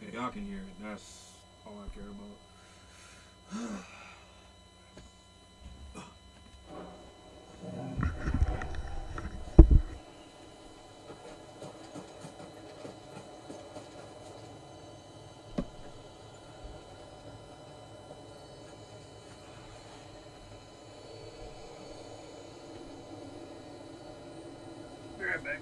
Okay, y'all can hear it. That's all I care about. Be right back.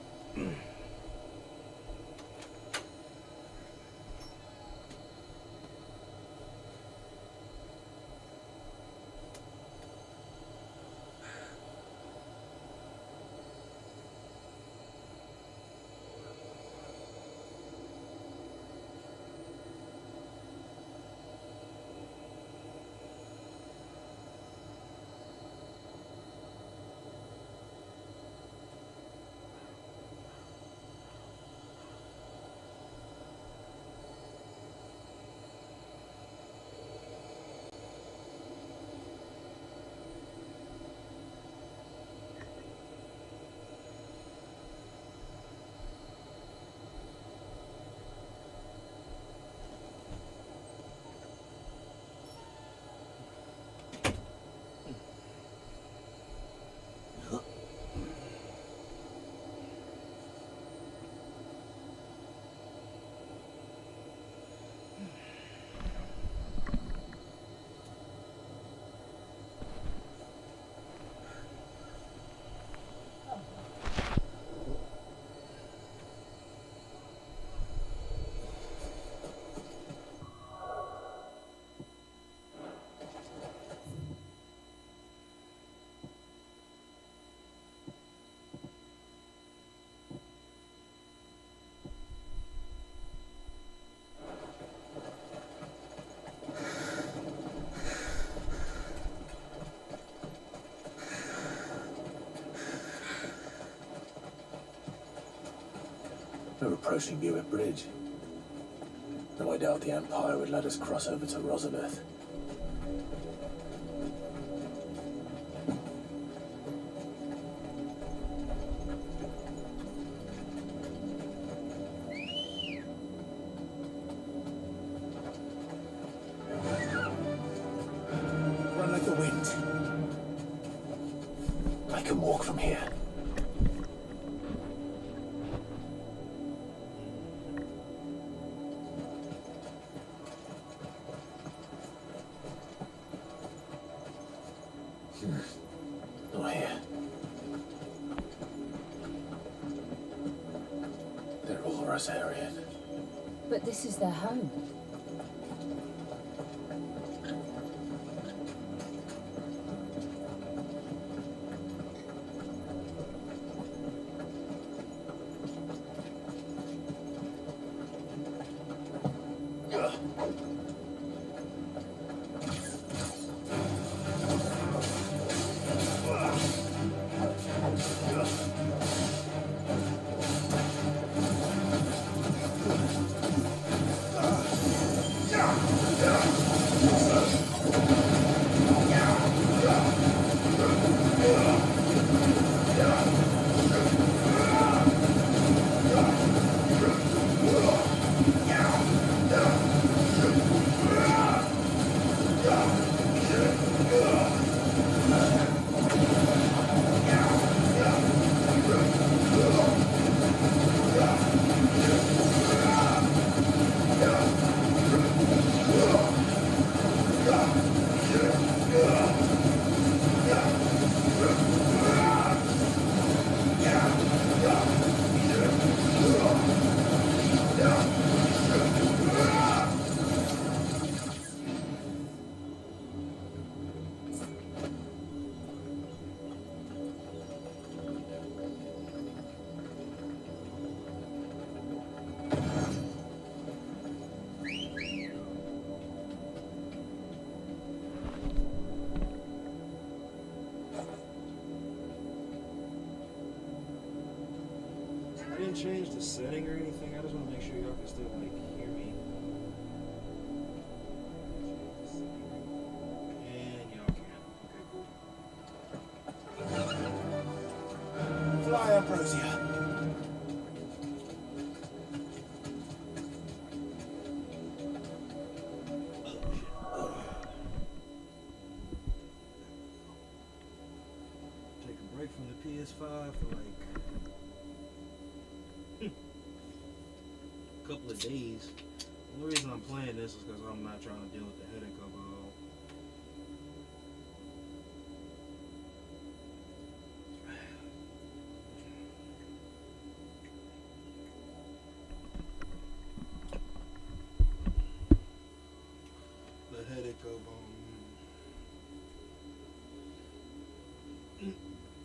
We're approaching Buick Bridge. No, I doubt the Empire would let us cross over to Rosabeth. Run like the wind. I can walk from here. Not here. They're all Rosarian. But this is their home. change the setting or anything. I just want to make sure y'all can still like hear me. And y'all can. Okay, cool. Fly, Ambrosia. Take a break from the PS5 for like a couple of days. The only reason I'm playing this is because I'm not trying to deal with the headache of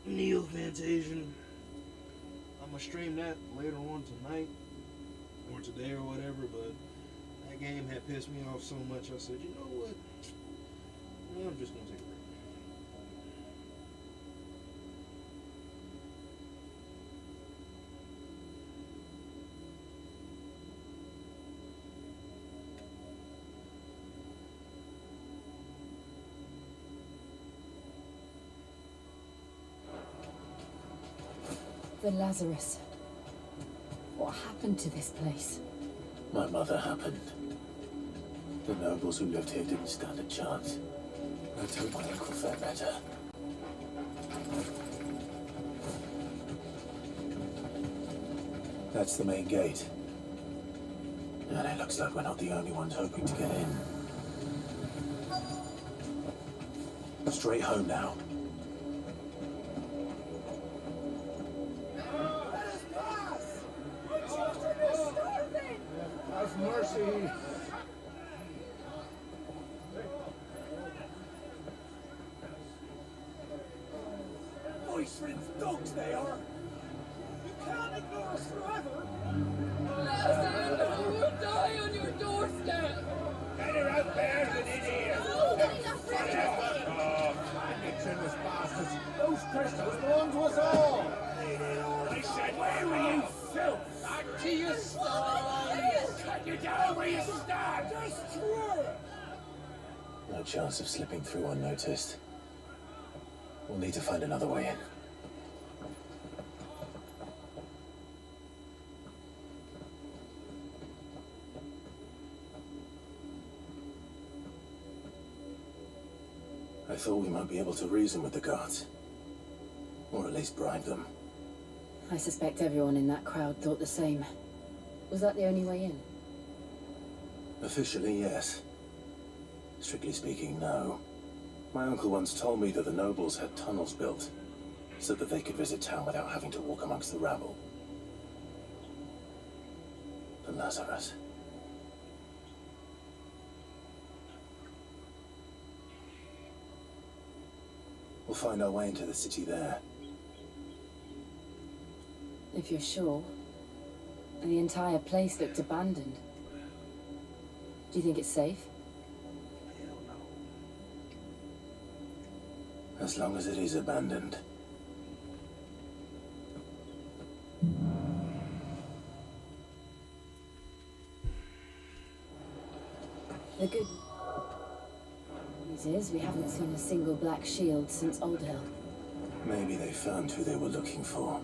Neo Fantasia. I'm gonna stream that later on tonight or today or whatever, but that game had pissed me off so much I said, you know what? I'm just gonna take a break. The Lazarus. What happened to this place? My mother happened. The nobles who lived here didn't stand a chance. Let's hope my uncle fare better. That's the main gate. And it looks like we're not the only ones hoping to get in. Straight home now. Have mercy. Voice-ridden dogs they are. You can't ignore us forever. Lazarus will die on your doorstep. Better out there than in here. Nixonless bastards. Those crystals belong to us all. I said, where were you, filth? Back to your stall. Cut you down where you stand. Just true. No chance of slipping through unnoticed. We'll need to find another way in. I thought we might be able to reason with the guards. Or at least bribe them. I suspect everyone in that crowd thought the same. Was that the only way in? Officially, yes. Strictly speaking, no. My uncle once told me that the nobles had tunnels built, so that they could visit town without having to walk amongst the rabble. The Lazarus. We'll find our way into the city there. If you're sure. The entire place looked abandoned. Do you think it's safe? As long as it is abandoned. The good news is we haven't seen a single black shield since Old Hill. Maybe they found who they were looking for.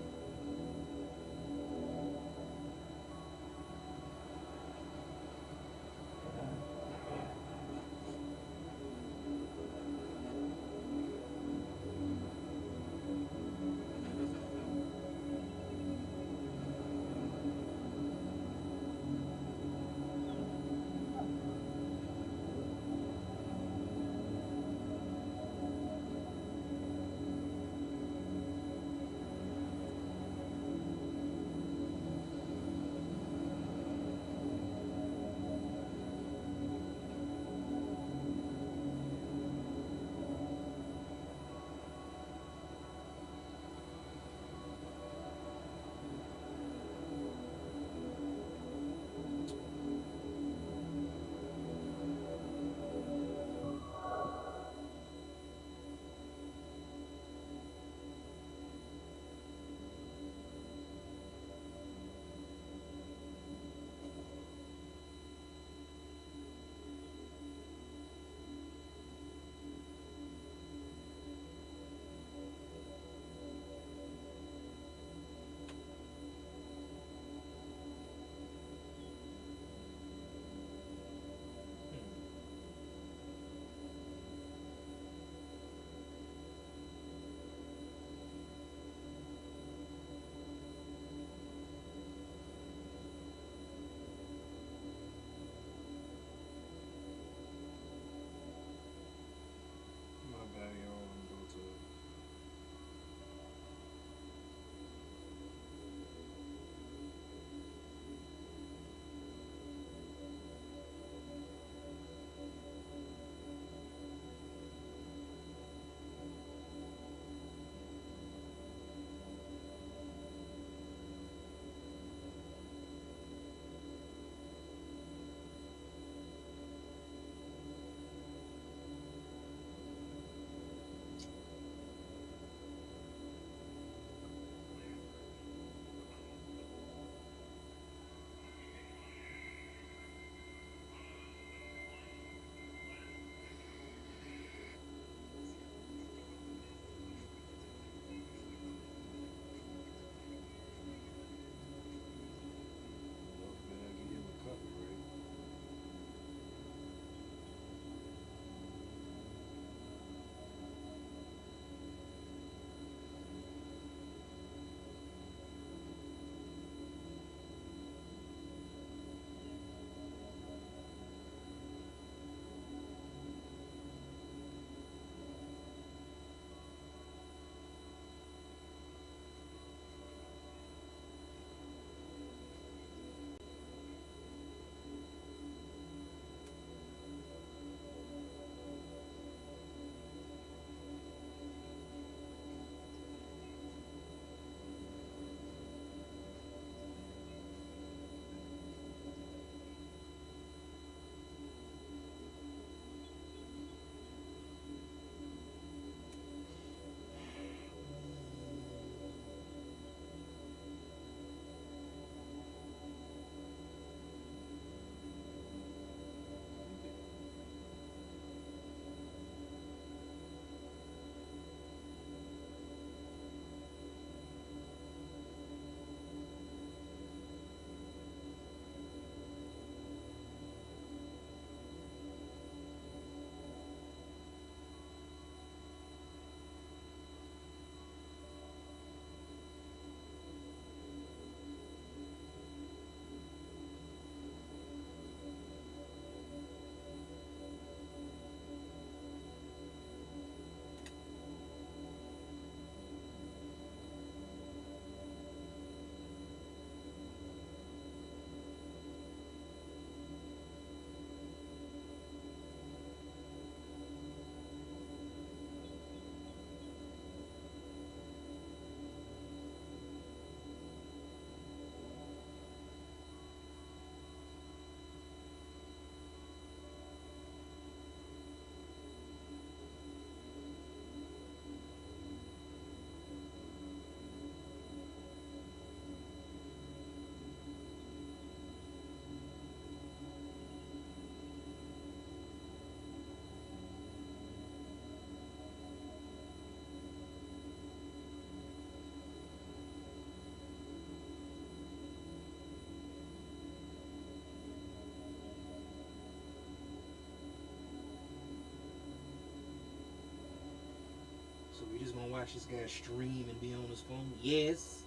just gonna watch this guy stream and be on his phone? Yes.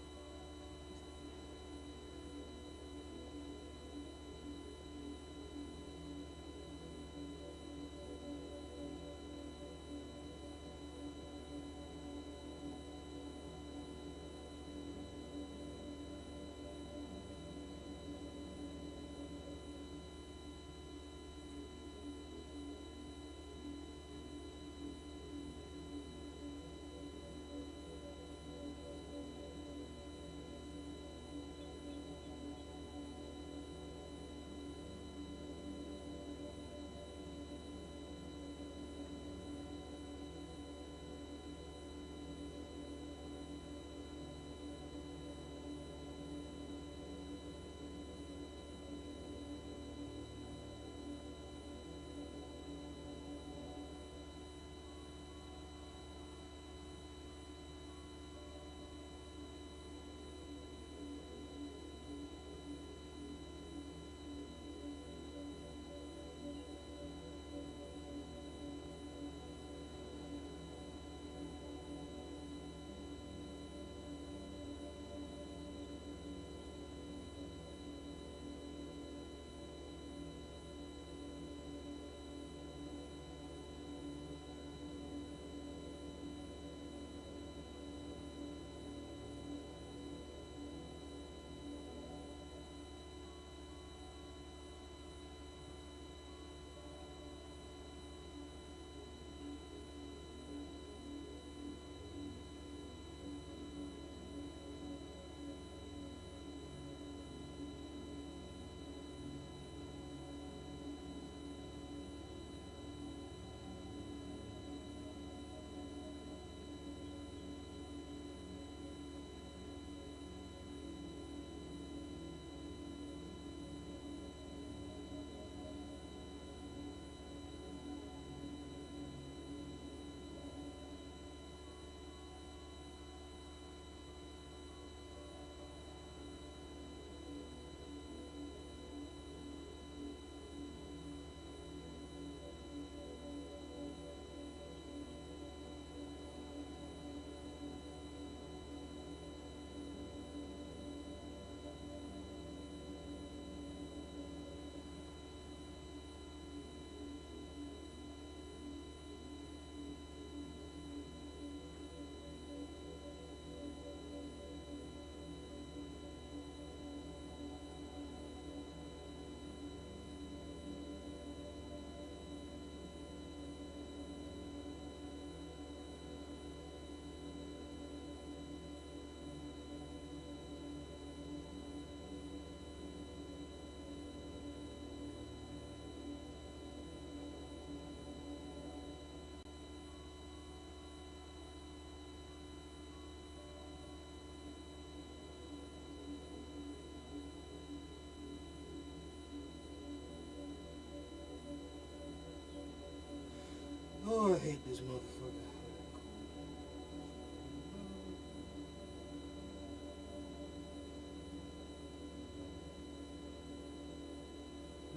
Oh, I hate this motherfucker.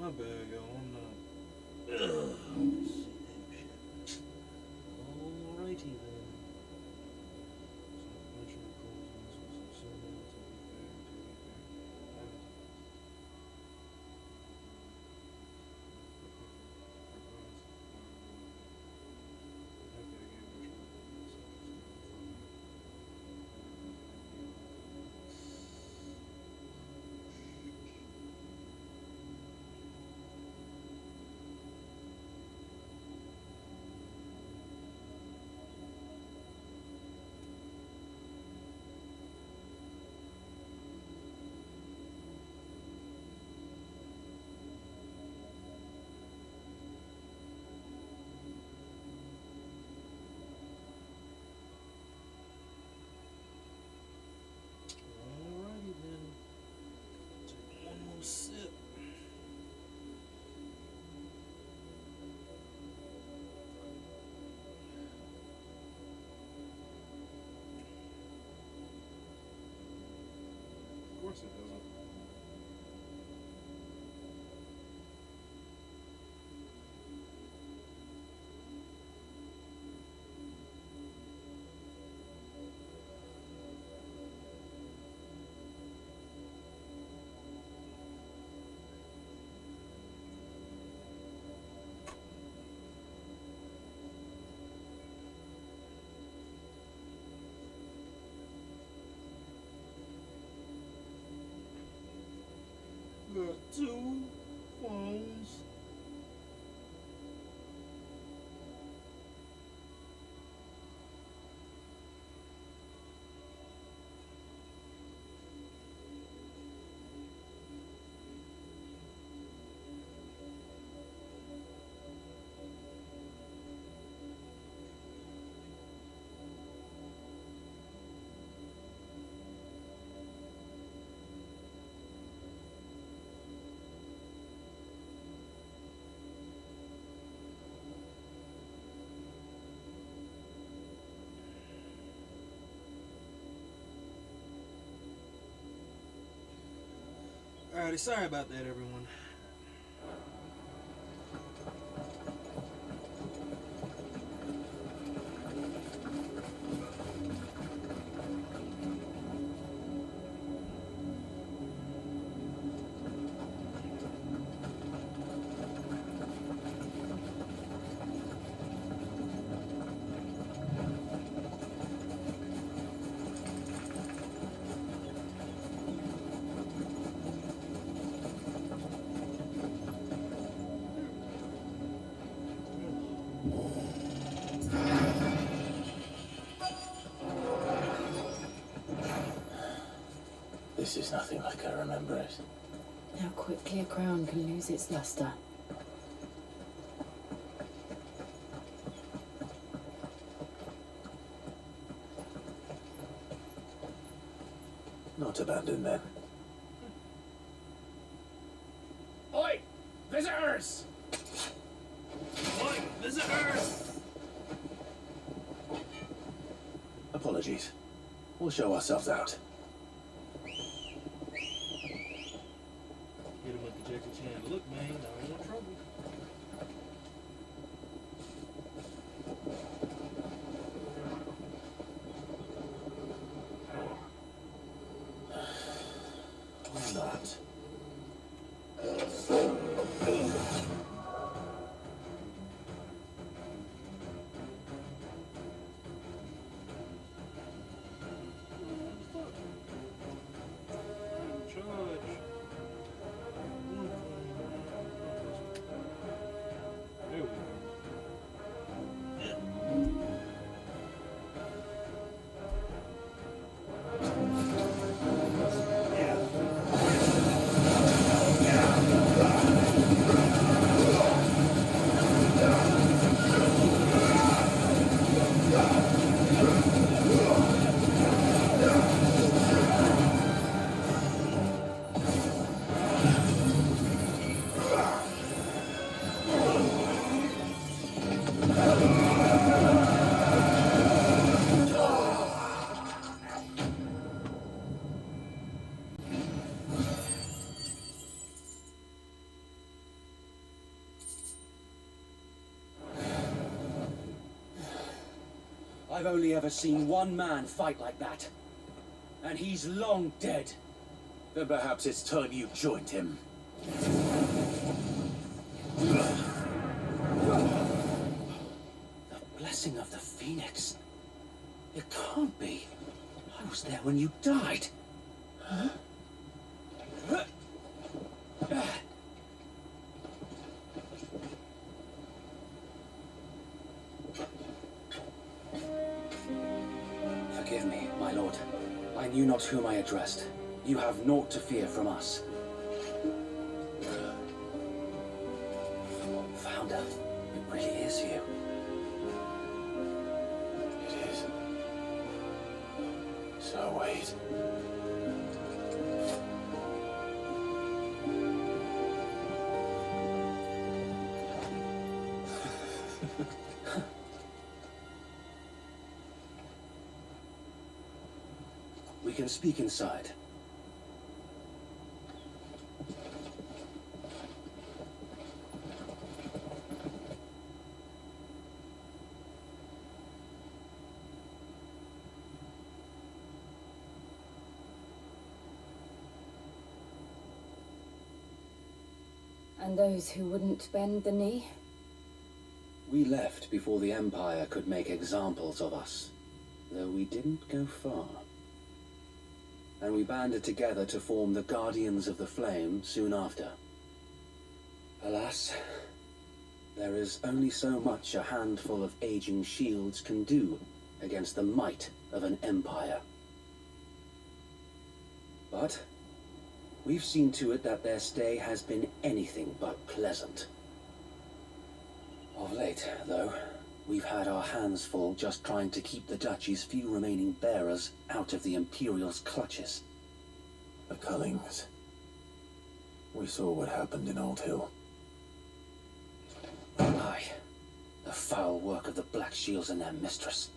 My bad, yo. I'm not. Ugh. Alrighty then. Alrighty then. Take one more sip. Of course it doesn't. got two phones. Alrighty, sorry about that, everyone. This is nothing like I remember it. How quickly a crown can lose its luster. Not abandoned then. Oi! Visitors! Oi, visitors! Apologies. We'll show ourselves out. Hit him with the Jackie Chan. Look, man, I don't want trouble. Why not? I've only ever seen one man fight like that. And he's long dead. Then perhaps it's time you joined him. The blessing of the Phoenix. It can't be. I was there when you died. Forgive me, my lord. I knew not whom I addressed. You have naught to fear from us. Founder, it really is you. It is. So wait. We can speak inside. And those who wouldn't bend the knee? We left before the Empire could make examples of us, though we didn't go far. and we banded together to form the Guardians of the Flame soon after. Alas, there is only so much a handful of aging shields can do against the might of an empire. But we've seen to it that their stay has been anything but pleasant. Of late, though, we've had our hands full just trying to keep the Duchy's few remaining bearers out of the Imperial's clutches. The Cullings. We saw what happened in Old Hill. Aye, the foul work of the Black Shields and their mistress.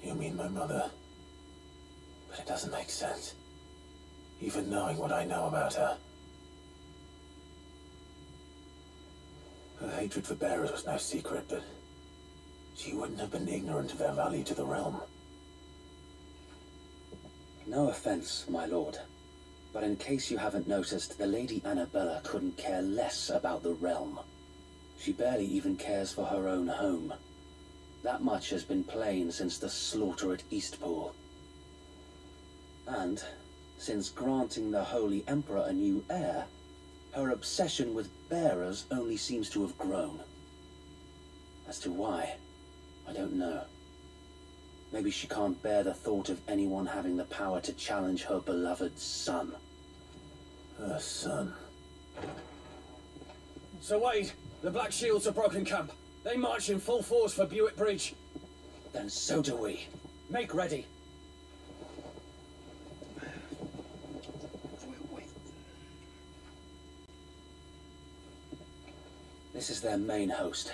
You mean my mother? But it doesn't make sense. Even knowing what I know about her. Her hatred for bearers was no secret, but she wouldn't have been ignorant of their value to the realm. No offense, my lord, but in case you haven't noticed, the Lady Annabella couldn't care less about the realm. She barely even cares for her own home. That much has been plain since the slaughter at Eastpool. And, since granting the Holy Emperor a new heir, her obsession with bearers only seems to have grown. As to why, I don't know. Maybe she can't bear the thought of anyone having the power to challenge her beloved son. Her son. Sir Wade, the Black Shields have broken camp. They march in full force for Buick Bridge. Then so do we. Make ready. Wait. This is their main host.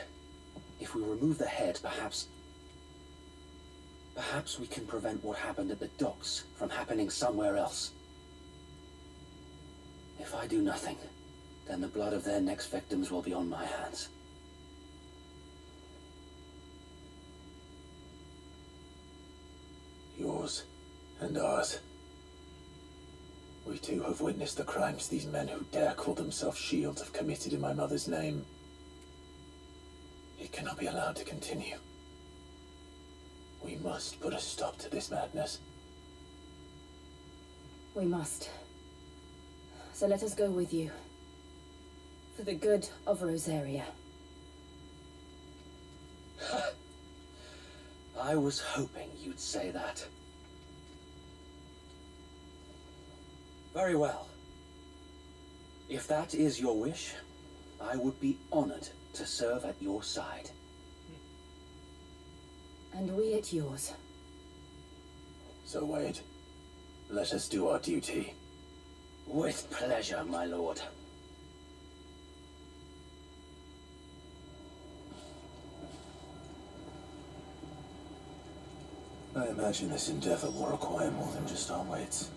If we remove the head, perhaps we can prevent what happened at the docks from happening somewhere else. If I do nothing, then the blood of their next victims will be on my hands. Yours and ours. We too have witnessed the crimes these men who dare call themselves shields have committed in my mother's name. It cannot be allowed to continue. We must put a stop to this madness. We must. So let us go with you. For the good of Rosaria. I was hoping you'd say that. Very well. If that is your wish, I would be honored to serve at your side. And we at yours. So Wade, let us do our duty. With pleasure, my lord. I imagine this endeavor will require more than just our wits.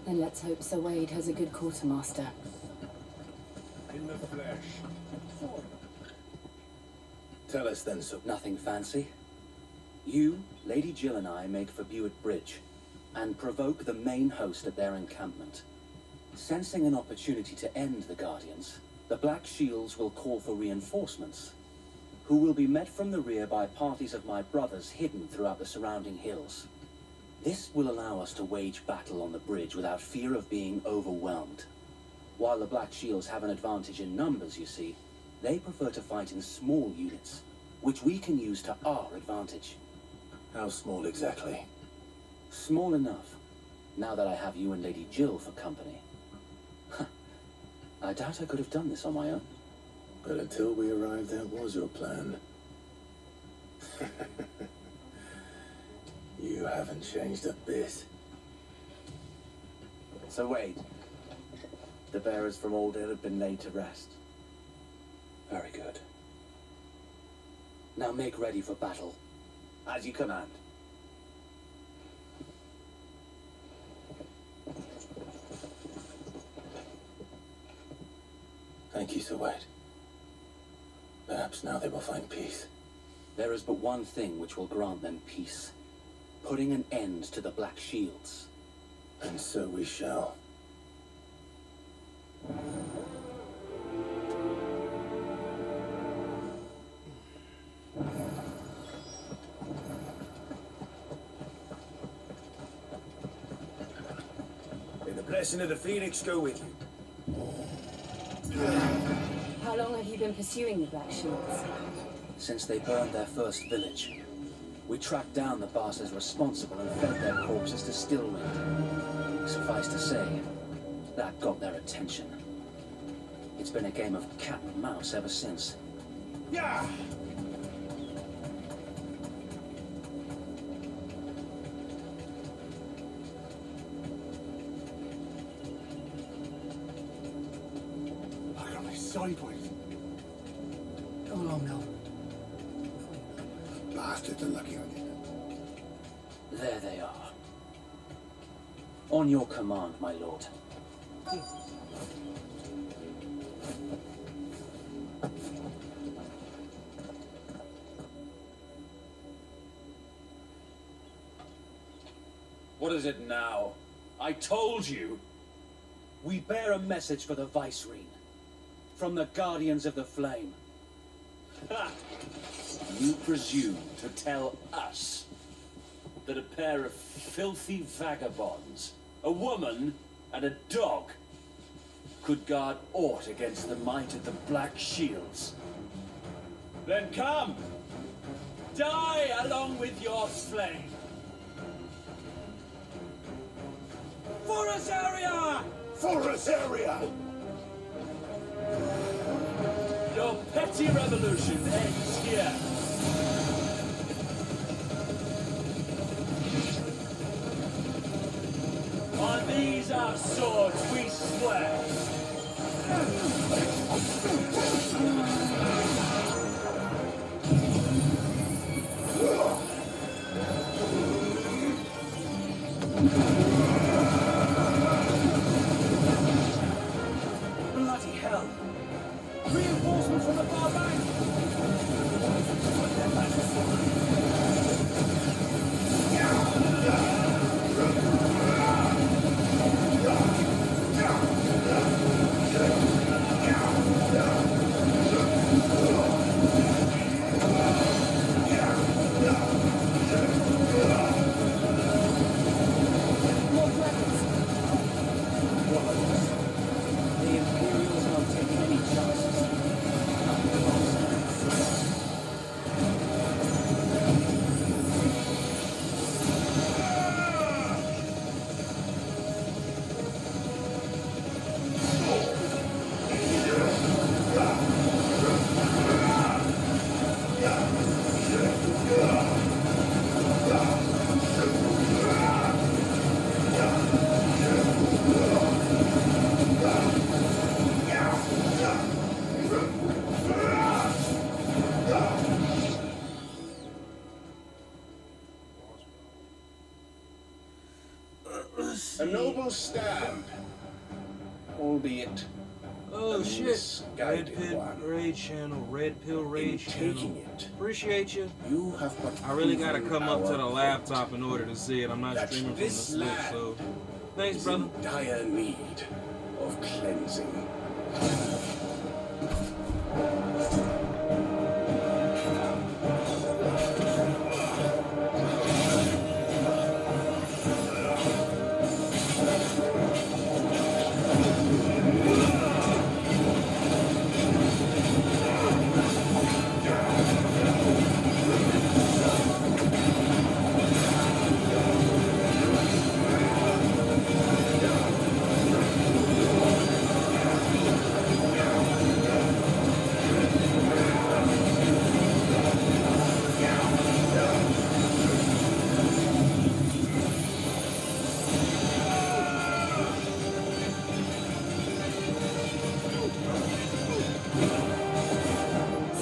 Then let's hope Sir Wade has a good quartermaster. In the flesh. Tell us then, Sir. Nothing fancy. You, Lady Jill and I make for Buick Bridge, and provoke the main host at their encampment. Sensing an opportunity to end the Guardians, the Black Shields will call for reinforcements, who will be met from the rear by parties of my brothers hidden throughout the surrounding hills. This will allow us to wage battle on the bridge without fear of being overwhelmed. While the Black Shields have an advantage in numbers, you see, they prefer to fight in small units, which we can use to our advantage. How small exactly? Small enough, now that I have you and Lady Jill for company. I doubt I could have done this on my own. But until we arrived, that was your plan. You haven't changed a bit. So Wade, the bearers from Old Hill have been laid to rest. Very good. Now make ready for battle, as you command. Thank you, Sir Wade. Perhaps now they will find peace. There is but one thing which will grant them peace. Putting an end to the Black Shields. And so we shall. blessing of the Phoenix go with you. How long have you been pursuing the Black Shields? Since they burned their first village, we tracked down the bastards responsible and fed their corpses to Stillwind. Suffice to say, that got their attention. It's been a game of cat and mouse ever since. Yeah! I got my sideways. Come along now. Bastards are lucky on you. There they are. On your command, my lord. What is it now? I told you! We bear a message for the Vicereine. From the Guardians of the Flame. Ha! You presume to tell us that a pair of filthy vagabonds, a woman and a dog, could guard aught against the might of the Black Shields? Then come! Die along with your flame! For Azaria! For Azaria! Your petty revolution ends here. On these our swords we swear. Bloody hell! Reinforcements from the far bank! The Imperials aren't taking any chances. A noble stand, albeit Oh a shit! Red misguided Pill one. Raid Channel, Red Pill In Raid taking Channel. it, Appreciate you. you have but I really gotta proven come up to our the laptop in order to see it. I'm not that streaming from the this Switch, land so thanks, is brother. in dire need of cleansing.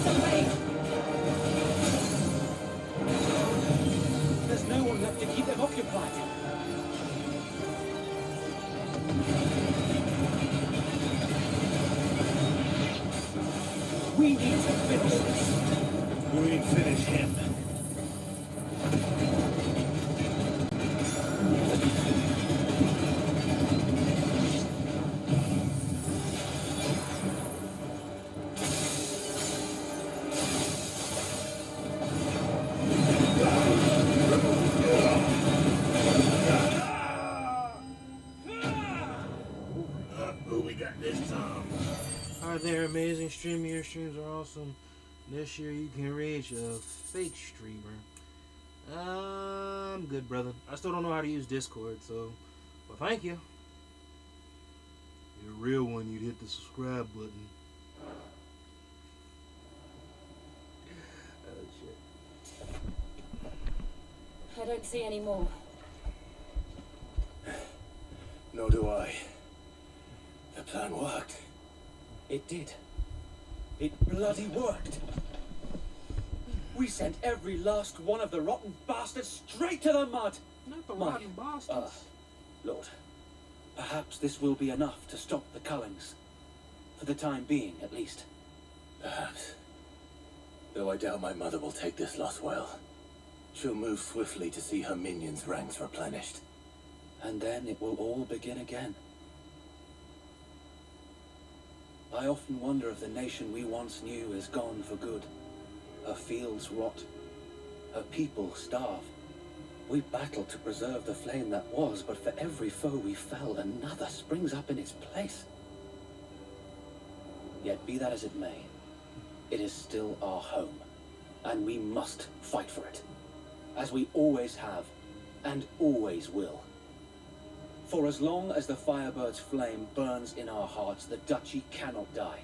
Somebody! There's no one left to keep them occupied. We need to finish this. We finish him. we got this time? Hi there, amazing streamer. Your streams are awesome. This year you can reach a fake streamer. I'm good, brother. I still don't know how to use Discord, so well, thank you. You're a real one, you'd hit the subscribe button. Oh shit. I don't see any more. Nor do I. The plan worked. It did. It bloody worked. We sent every last one of the rotten bastards straight to the mud. Not the My- rotten bastards. Lord, perhaps this will be enough to stop the Cullings. For the time being, at least. Perhaps. Though I doubt my mother will take this loss well. She'll move swiftly to see her minions' ranks replenished. And then it will all begin again. I often wonder if the nation we once knew is gone for good. Her fields rot. Her people starve. We battle to preserve the flame that was, but for every foe we fell, another springs up in its place. Yet be that as it may, it is still our home, and we must fight for it, as we always have, and always will. For as long as the Firebird's flame burns in our hearts, the Duchy cannot die,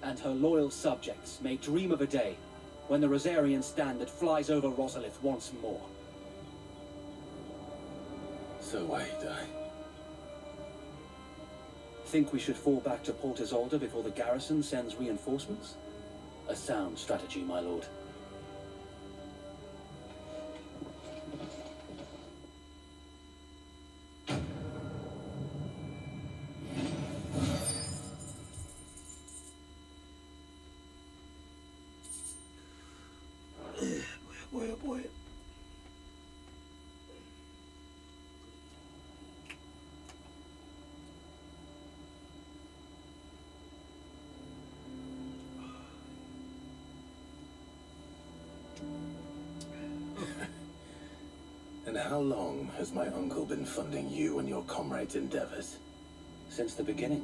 and her loyal subjects may dream of a day when the Rosarian standard flies over Rosalith once more. So wait, Think we should fall back to Port Isolde before the garrison sends reinforcements? A sound strategy, my lord. Boy, oh boy. And how long has my uncle been funding you and your comrades' endeavors? Since the beginning.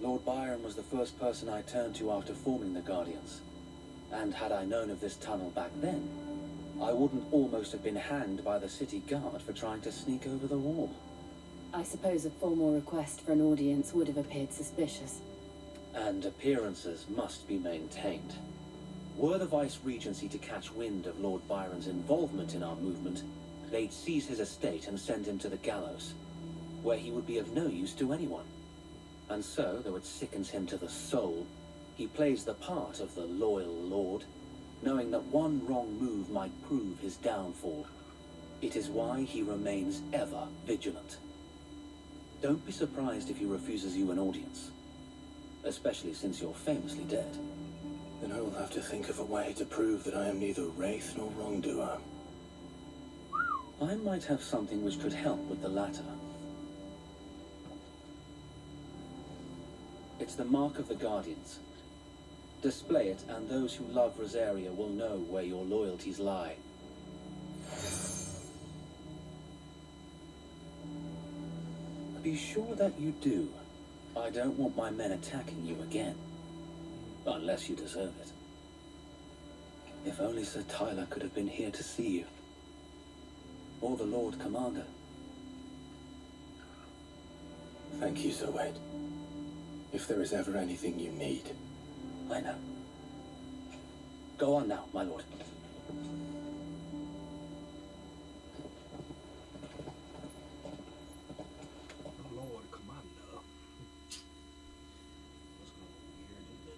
Lord Byron was the first person I turned to after forming the Guardians. And had I known of this tunnel back then, I wouldn't almost have been hanged by the city guard for trying to sneak over the wall. I suppose a formal request for an audience would have appeared suspicious. And appearances must be maintained. Were the Vice-Regency to catch wind of Lord Byron's involvement in our movement, they'd seize his estate and send him to the gallows, where he would be of no use to anyone. And so, though it sickens him to the soul, he plays the part of the loyal lord, knowing that one wrong move might prove his downfall. It is why he remains ever vigilant. Don't be surprised if he refuses you an audience, especially since you're famously dead. Then I will have to think of a way to prove that I am neither wraith nor wrongdoer. I might have something which could help with the latter. It's the mark of the Guardians. Display it, and those who love Rosaria will know where your loyalties lie. Be sure that you do. I don't want my men attacking you again. Unless you deserve it. If only Sir Tyler could have been here to see you. Or the Lord Commander. Thank you, Sir Wade. If there is ever anything you need. I know. Go on now, my lord. Lord Commander. What's going on here, isn't it?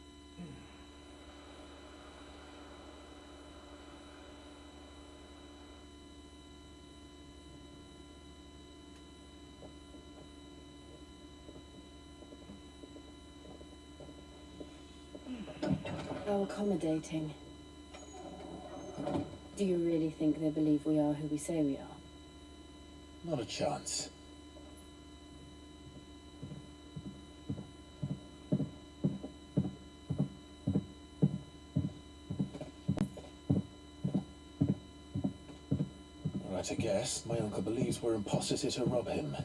How accommodating. Do you really think they believe we are who we say we are? Not a chance. Right, I guess. My uncle believes we're imposters here to rob him.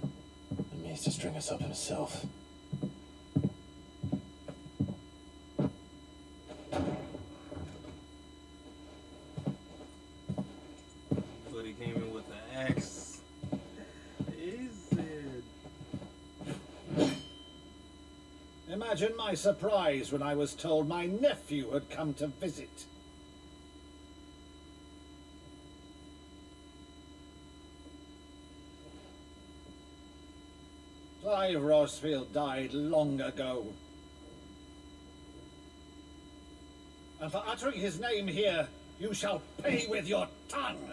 And me needs to string us up himself. But he came in with the axe. He said, Imagine my surprise when I was told my nephew had come to visit. Clive Rosfield died long ago. And for uttering his name here, you shall pay with your tongue.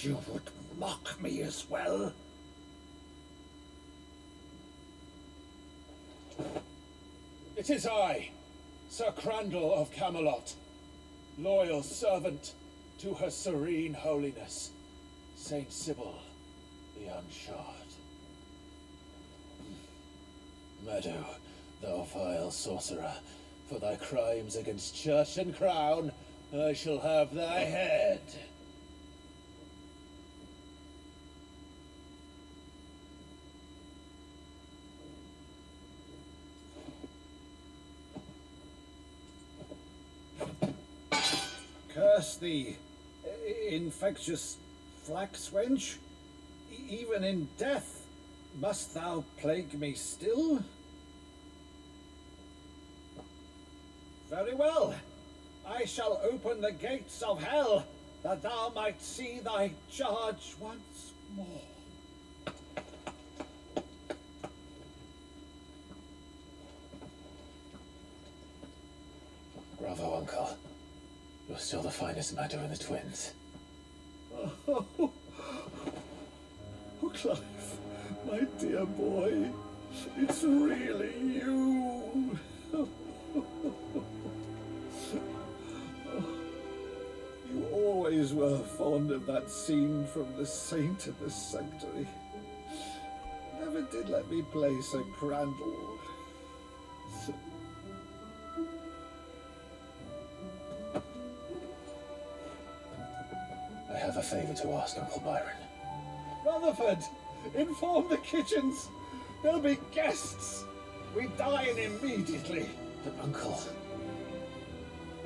You would mock me as well? It is I, Sir Crandall of Camelot, loyal servant to Her Serene Holiness, Saint Sybil the Unshod. Meadow, thou vile sorcerer, for thy crimes against church and crown, I shall have thy head. Curse thee, infectious flax wench. Even in death must thou plague me still? Very well. I shall open the gates of hell, that thou might see thy charge once more. Bravo, Uncle. You're still the finest Meadow in the twins. Oh, Clive, my dear boy, it's really you. You always were fond of that scene from The Saint of the Sanctuary. Never did let me play Sir Crandall. I have a favor to ask, Uncle Byron. Rutherford, inform the kitchens. There'll be guests. We dine immediately. But, Uncle...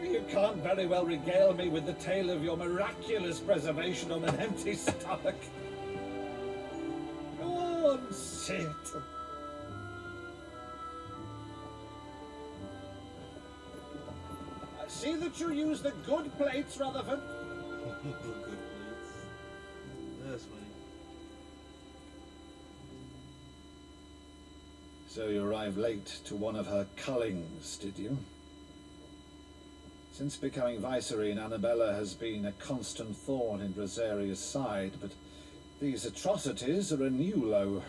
You can't very well regale me with the tale of your miraculous preservation on an empty stomach. Go on, sit. See that you use the good plates, Rutherford. good plates. That's funny. So you arrived late to one of her cullings, did you? Since becoming Vicereine, Annabella has been a constant thorn in Rosaria's side, but these atrocities are a new low.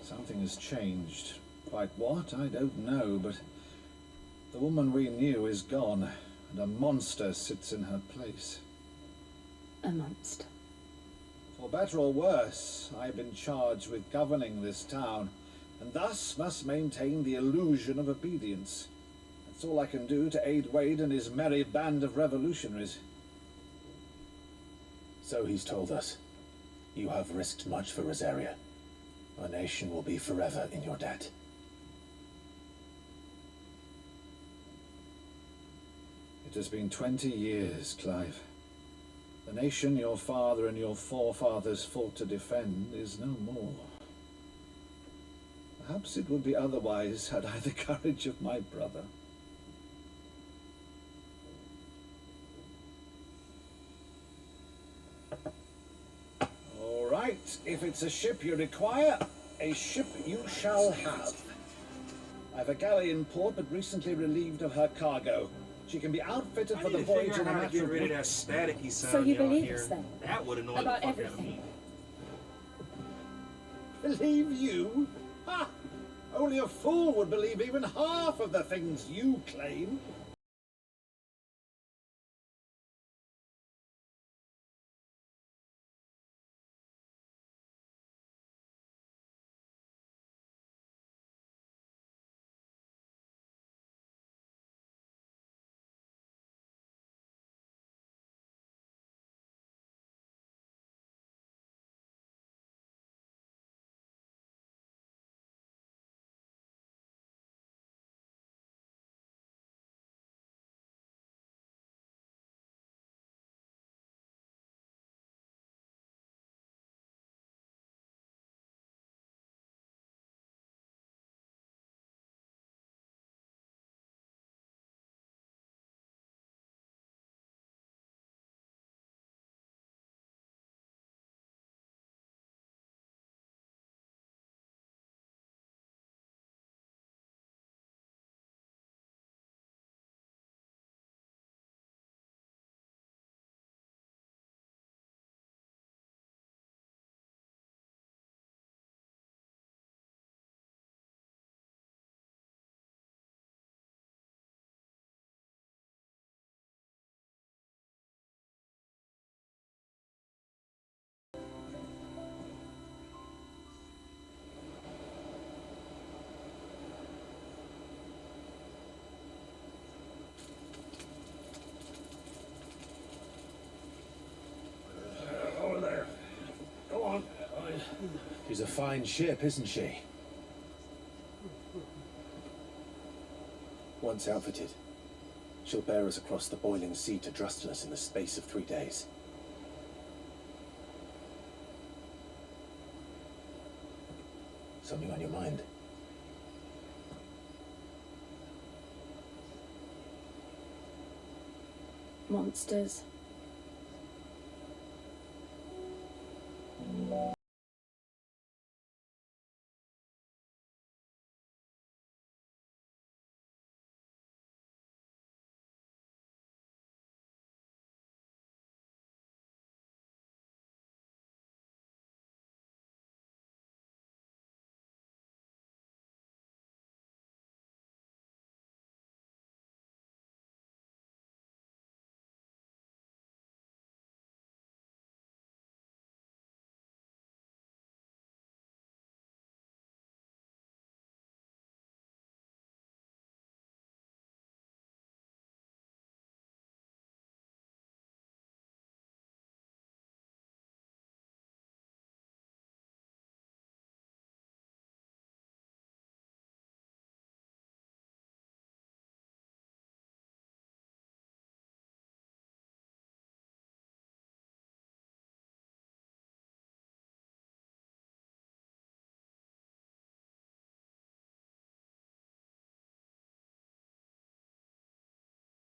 Something has changed. Quite what, I don't know, but the woman we knew is gone, and a monster sits in her place. A monster. For better or worse, I've been charged with governing this town, and thus must maintain the illusion of obedience. That's all I can do to aid Wade and his merry band of revolutionaries. So he's told us. You have risked much for Rosaria. Our nation will be forever in your debt. It has been 20 years, Clive. The nation your father and your forefathers fought to defend is no more. Perhaps it would be otherwise had I the courage of my brother. All right, if it's a ship you require, a ship you shall have. I've a galley in port, but recently relieved of her cargo. She can be outfitted for the voyage in a how to matter get of rid of weeks. that staticky sound. So you y'all believe hear. us then? That would annoy About the fuck out of everything? me. Believe you? Ha! Only a fool would believe even half of the things you claim. She's a fine ship, isn't she? Once outfitted, she'll bear us across the boiling sea to Drustinus in the space of 3 days. Something on your mind? Monsters.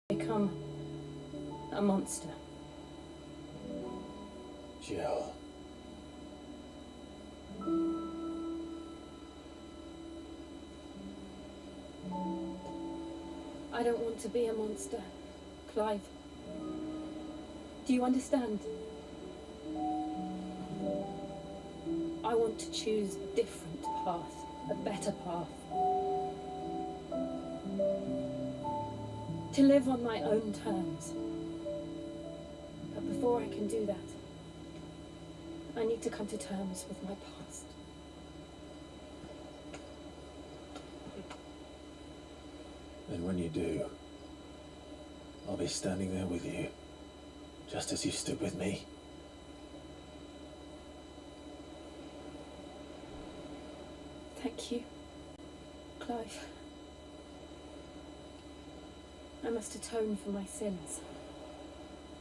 Become a monster. Jill. I don't want to be a monster, Clive. Do you understand? I want to choose a different path, a better path. To live on my own terms. But before I can do that, I need to come to terms with my past. And when you do, I'll be standing there with you, just as you stood with me. Thank you, Clive. I must atone for my sins.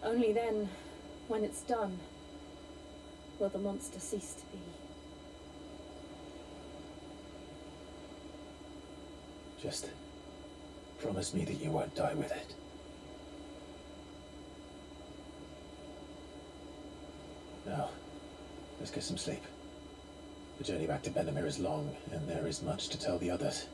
Only then, when it's done, will the monster cease to be. Just promise me that you won't die with it. Now, let's get some sleep. The journey back to Benamir is long, and there is much to tell the others.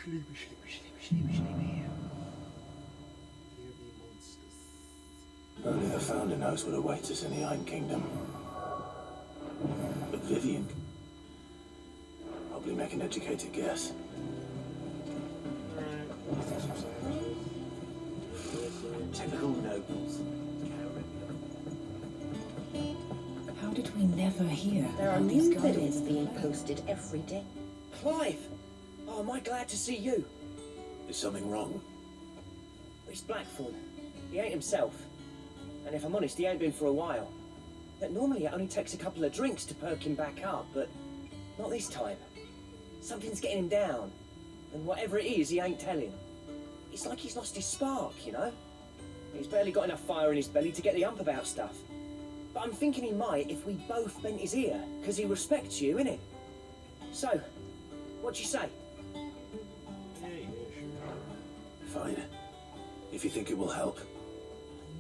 Sleepy, sleepy, sleepy, sleepy, sleepy. Here be monsters. Only the Founder knows what awaits us in the Iron Kingdom. But Vivian probably make an educated guess. Typical nobles. How did we never hear There are about these new guardians? biddles being posted every day. Clive! Oh, am I glad to see you? Is something wrong? It's Blackthorn. He ain't himself. And if I'm honest, he ain't been for a while. But normally it only takes a couple of drinks to perk him back up, but not this time. Something's getting him down. And whatever it is, he ain't telling. It's like he's lost his spark, you know? He's barely got enough fire in his belly to get the ump about stuff. But I'm thinking he might if we both bent his ear, because he respects you, innit? So, what you say? Fine. If you think it will help.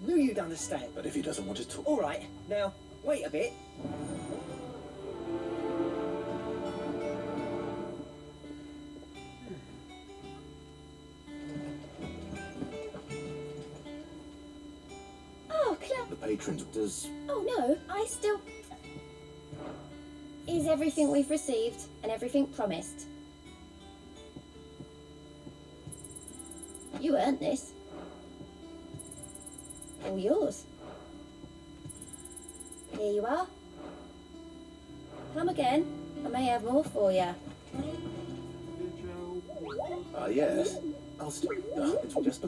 Knew you'd understand. But if he doesn't want to talk... All right, now, wait a bit. Oh, Claire. The patrons... Does... Oh, no, I still... Is everything we've received and everything promised? You earned this. All yours. Here you are. Come again. I may have more for you. Yes. I'll it's just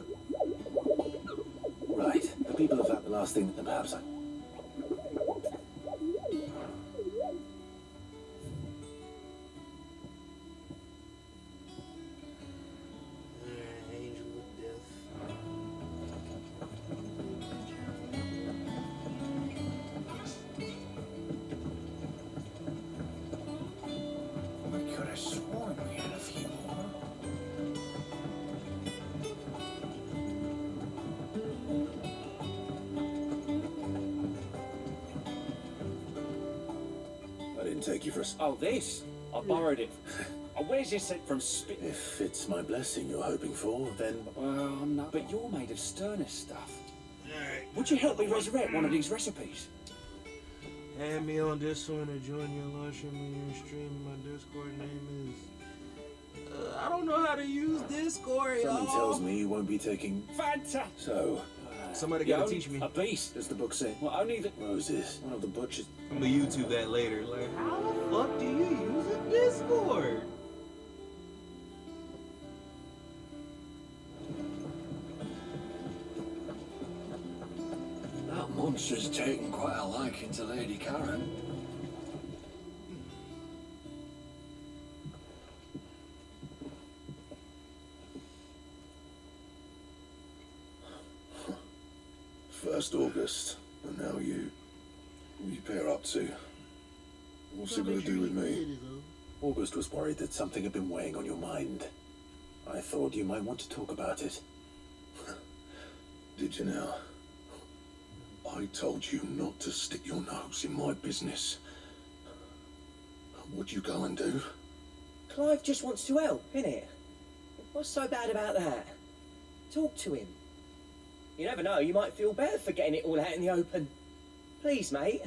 right. The people have had the last thing, then perhaps I... Angel of Death. I could have sworn we had a few more. I didn't take you for a... Oh, this? I borrowed it. Oh, where's this from Spit? If it's my blessing you're hoping for, then... Well, I'm not. But you're made of sterner stuff. Alright. Would you help me resurrect one of these recipes? Add me on Discord and join your live stream when you're streaming. My Discord name is... I don't know how to use Discord, y'all. Someone tells me you won't be taking... Fantastic. So, Somebody Yeah, gotta teach me. A beast. does the book say? Well, only the... Moses, one of the butchers... I'm gonna YouTube that later. Like, how the fuck do you use a Discord? That monster's taken quite a liking to Lady Karen. First August, and now you. What you pair up to? What's it gonna do with me? August was worried that something had been weighing on your mind. I thought you might want to talk about it. Did you now? I told you not to stick your nose in my business. What'd you go and do? Clive just wants to help, innit? What's so bad about that? Talk to him. You never know, you might feel better for getting it all out in the open. Please, mate.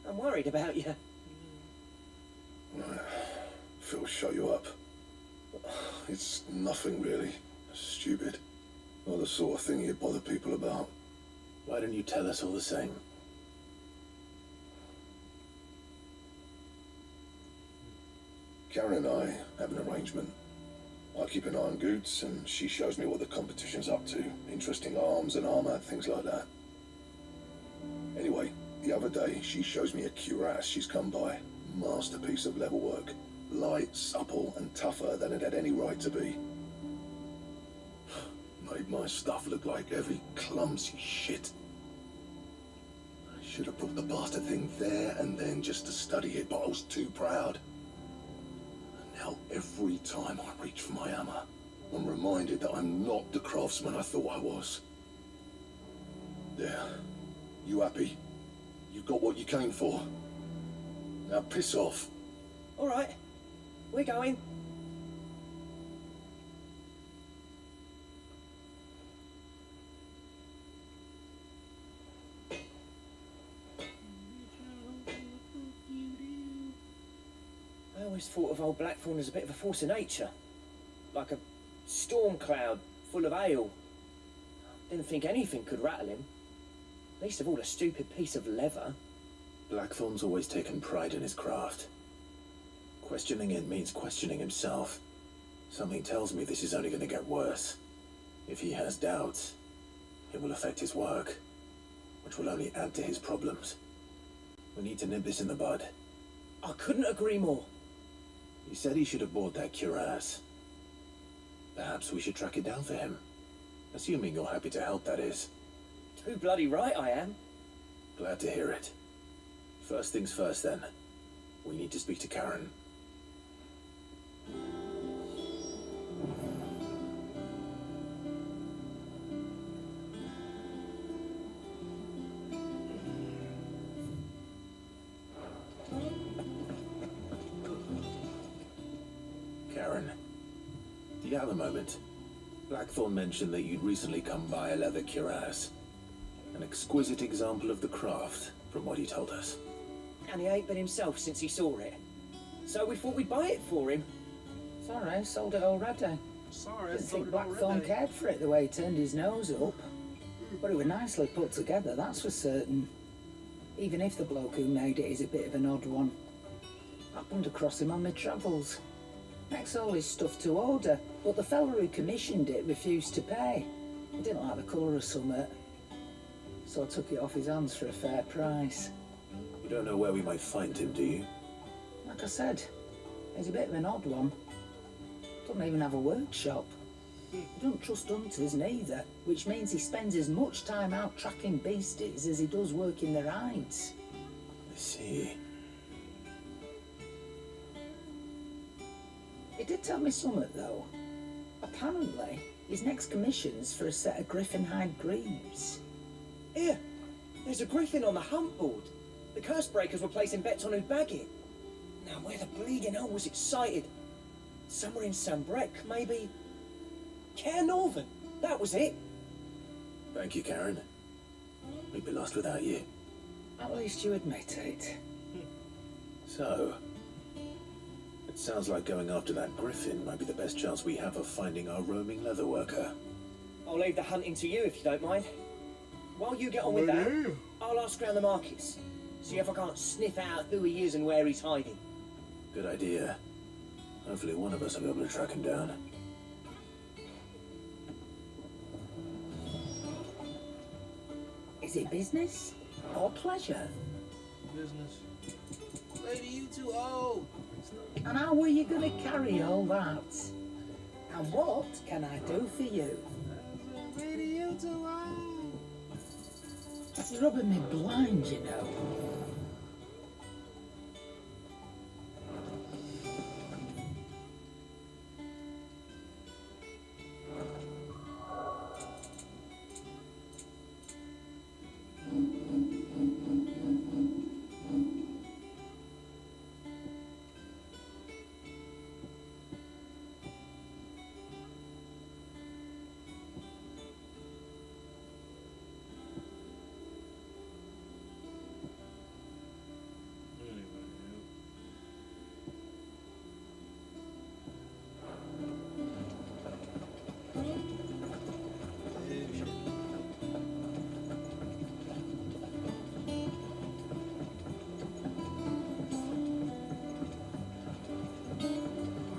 I'm worried about you. Phil, shut you up. It's nothing really. Stupid. Not the sort of thing you'd bother people about. Why don't you tell us all the same? Karen and I have an arrangement. I keep an eye on Goots, and she shows me what the competition's up to. Interesting arms and armor, things like that. Anyway, the other day, she shows me a cuirass she's come by. Masterpiece of level work. Light, supple, and tougher than it had any right to be. Made my stuff look like heavy, clumsy shit. I should have put the bastard thing there and then just to study it, but I was too proud. Now, every time I reach for my hammer, I'm reminded that I'm not the craftsman I thought I was. There. You happy? You got what you came for. Now piss off. All right, we're going. I always thought of old Blackthorn as a bit of a force of nature. Like a storm cloud full of hail. Didn't think anything could rattle him. Least of all a stupid piece of leather. Blackthorn's always taken pride in his craft. Questioning it means questioning himself. Something tells me this is only going to get worse. If he has doubts, it will affect his work, which will only add to his problems. We need to nip this in the bud. I couldn't agree more. He said he should have bought that cuirass. Perhaps we should track it down for him. Assuming you're happy to help, that is. Too bloody right I am. Glad to hear it. First things first, then. We need to speak to Karen. Karen, do you have a moment? Blackthorn mentioned that you'd recently come by a leather cuirass. An exquisite example of the craft, from what he told us. And he ain't been himself since he saw it. So we thought we'd buy it for him. Sorry, sold it already. Sorry, I Didn't think sold it Blackthorn already. cared for it the way he turned his nose up. But it was nicely put together, that's for certain. Even if the bloke who made it is a bit of an odd one. Happened across him on my travels. Makes all his stuff to order, but the fella who commissioned it refused to pay. He didn't like the colour of summit. So I took it off his hands for a fair price. You don't know where we might find him, do you? Like I said, he's a bit of an odd one. Doesn't even have a workshop. He don't trust hunters neither, which means he spends as much time out tracking beasties as he does working their hides. I see. He did tell me something though. Apparently, his next commission's for a set of griffin hide greaves. Here, there's a griffin on the hunt board. The curse breakers were placing bets on who'd bag it. Now, where the bleeding hell was it sighted? Somewhere in Sunbreck, maybe. Care Northern, that was it. Thank you, Karen. We'd be lost without you. At least you admit it. So, it sounds like going after that griffin might be the best chance we have of finding our roaming leatherworker. I'll leave the hunting to you if you don't mind. While you get on with that, I'll ask around the markets. See if I can't sniff out who he is and where he's hiding. Good idea. Hopefully one of us will be able to track him down. Is it business or pleasure? Business. Lady, you too old. And how were you going to carry all that? And what can I do for you? Lady, you too old. It's rubbing me blind, you know.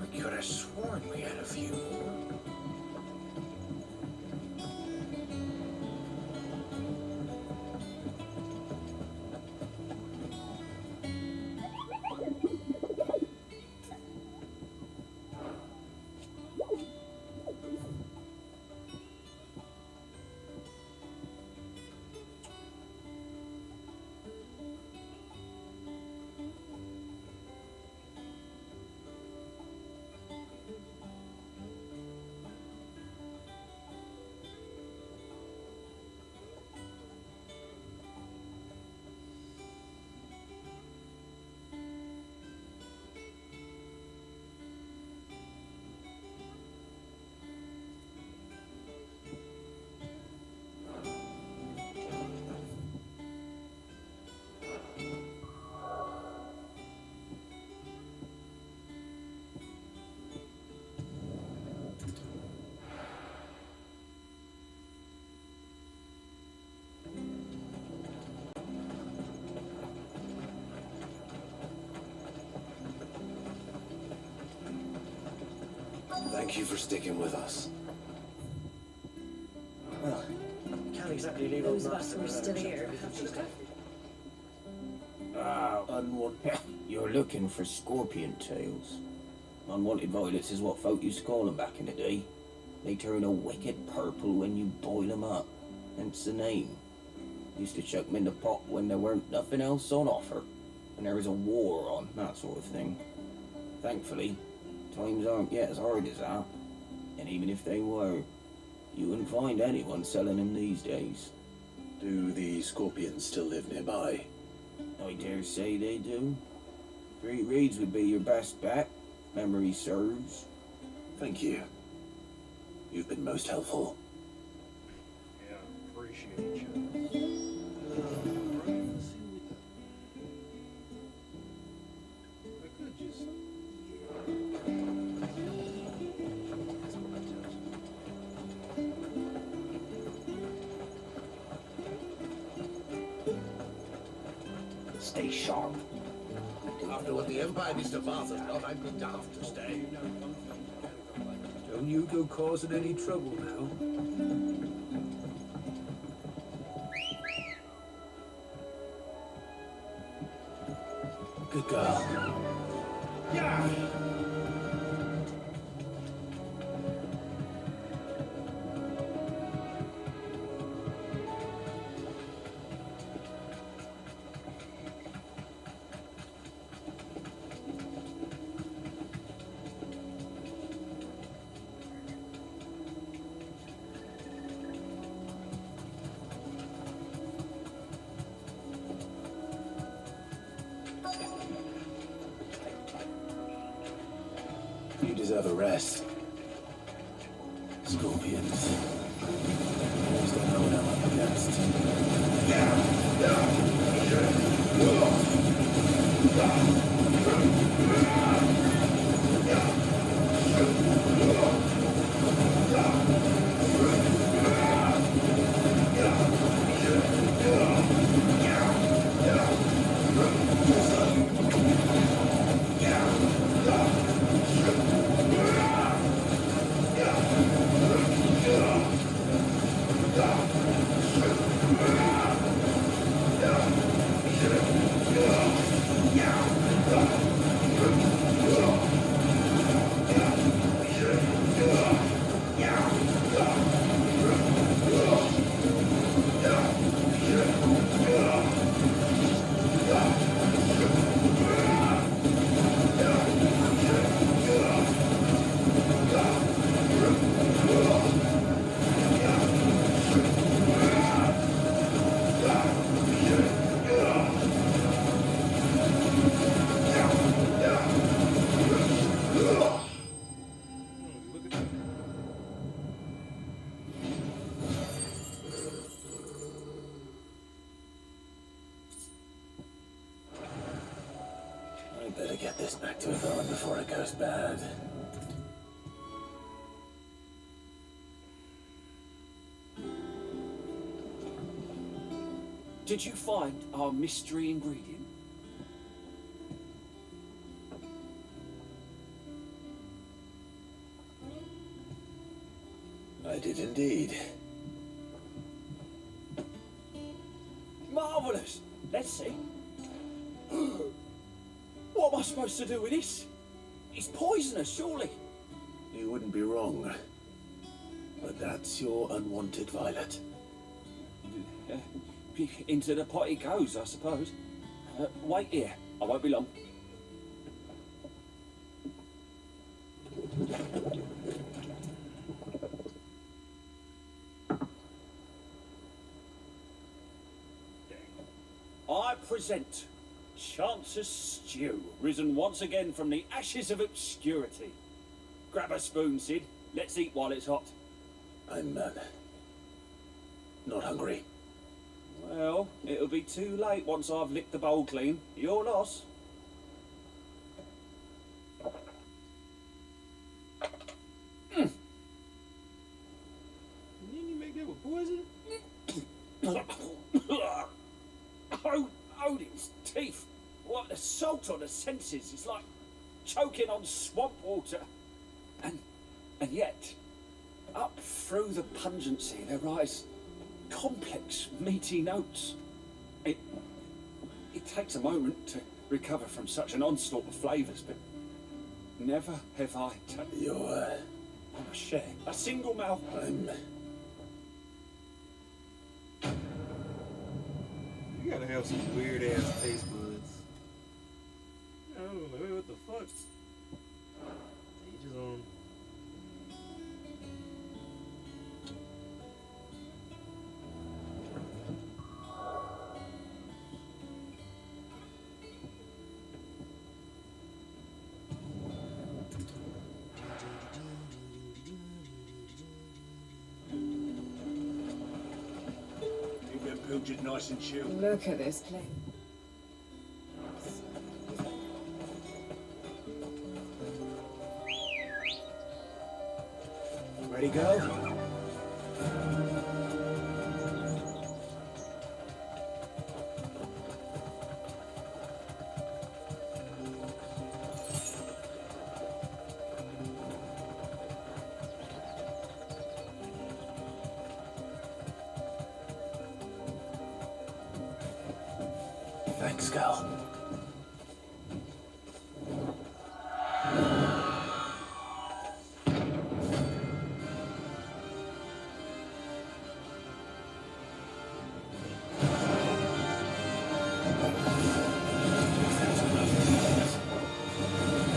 I could have sworn we had a few more. Thank you for sticking with us. Well, can't exactly leave Those old of us master who are without still something here to have do. to look Unwanted. You're looking for scorpion tails. Unwanted violets is what folk used to call them back in the day. They turn a wicked purple when you boil them up. Hence the name. Used to chuck 'em in the pot when there weren't nothing else on offer. And there was a war on, that sort of thing. Thankfully, times aren't yet as hard as that. And even if they were, you wouldn't find anyone selling them these days. Do the scorpions still live nearby? I dare say they do. 3 reeds would be your best bet, memory serves. Thank you. You've been most helpful. Yeah, appreciate you. Let's see what I could just. stay sharp. After what the Empire needs to pass us not, I'd be daft to stay. Don't you go causing any trouble now. Good girl. Yeah! You deserve a rest. Scorpions. Always don't know what I'm up against. I better get this back to Yvonne before it goes bad. Did you find our mystery ingredient? I did indeed. Marvellous! Let's see. What am I supposed to do with this? It's poisonous, surely. You wouldn't be wrong. But that's your unwanted violet. Into the pot it goes, I suppose. Wait here. I won't be long. I present Chance's Stew, risen once again from the ashes of obscurity. Grab a spoon, Sid. Let's eat while it's hot. I'm not hungry. Well, it'll be too late once I've licked the bowl clean. Your loss. Didn't you make that with poison? Odin's teeth. What the salt on the senses. It's like choking on swamp water. And yet, up through the pungency there rise complex, meaty notes. It takes a moment to recover from such an onslaught of flavours, but never have I taken You're a share, a single mouthful. You gotta have some weird ass taste buds. I don't know what the fuck. Each his own. It nice and chill. Look at this place. Ready, go? big skull.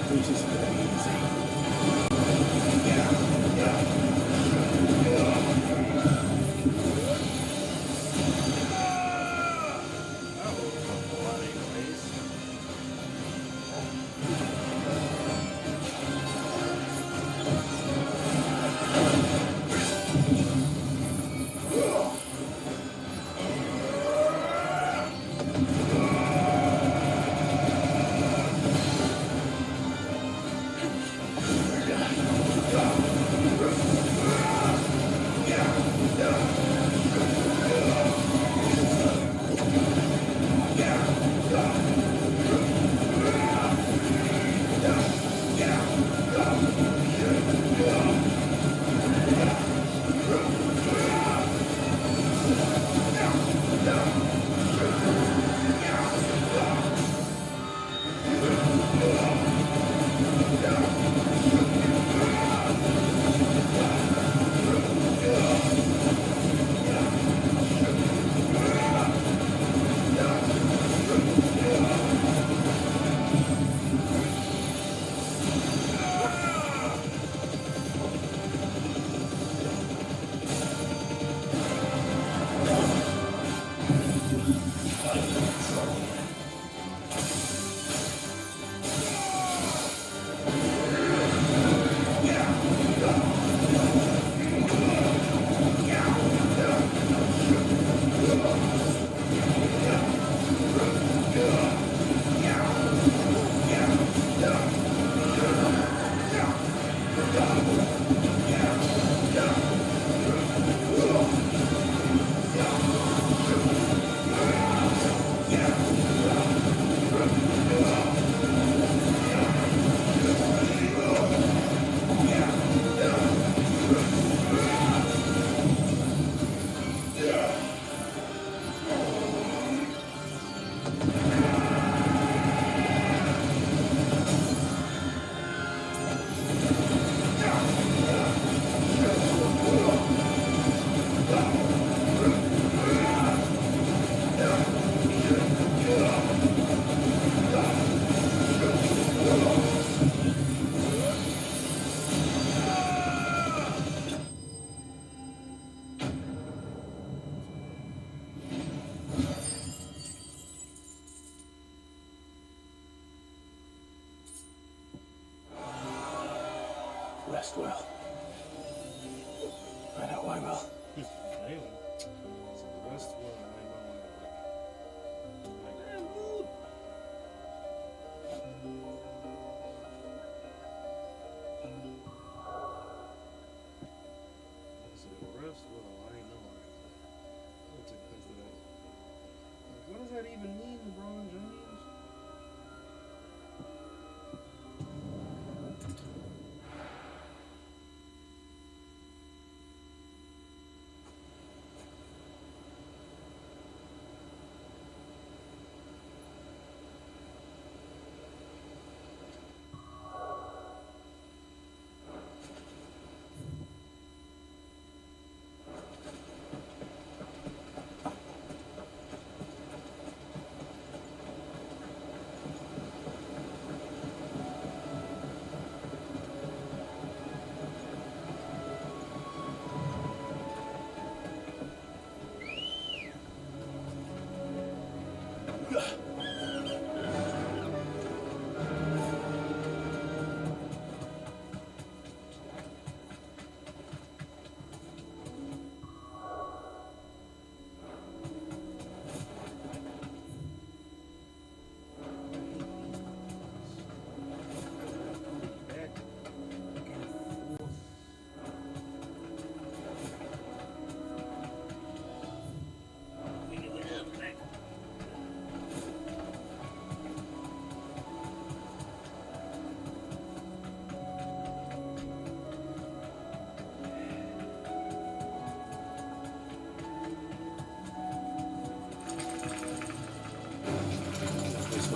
This isn't gonna be easy. Bloody place.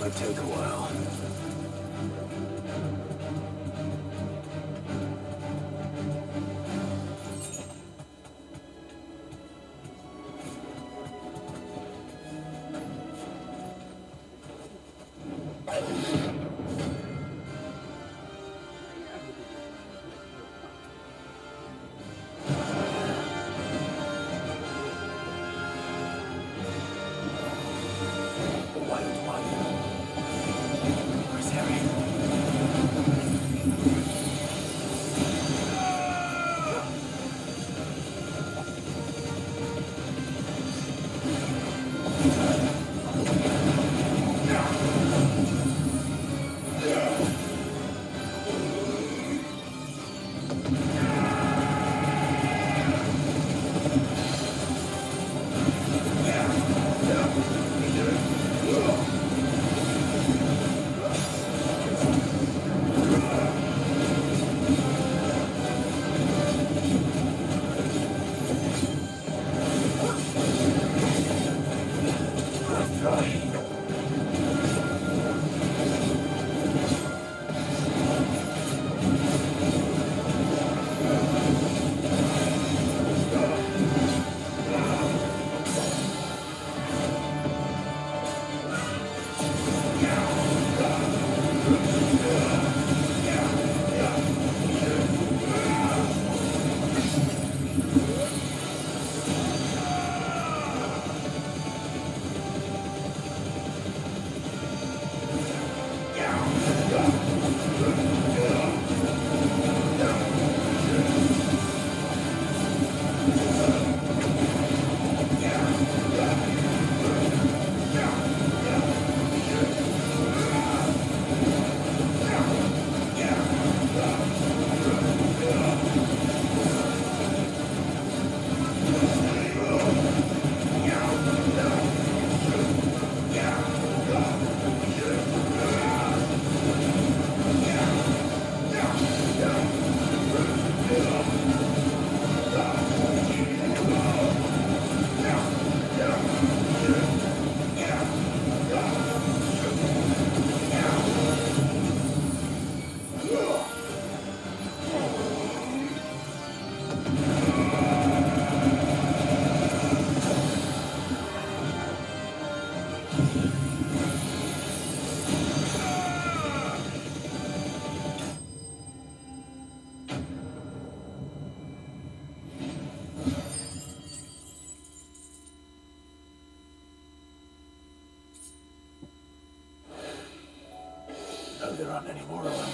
might take a while. No, there aren't any more of them.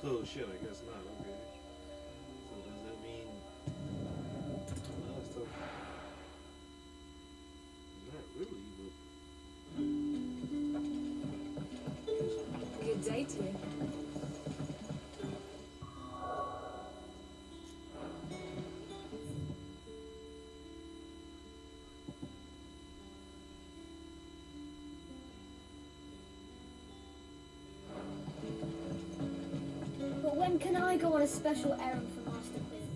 Oh shit, I guess not. Okay. So does that mean stuff? Not really, but Good day to you. But when can I go on a special errand for Master Quinn?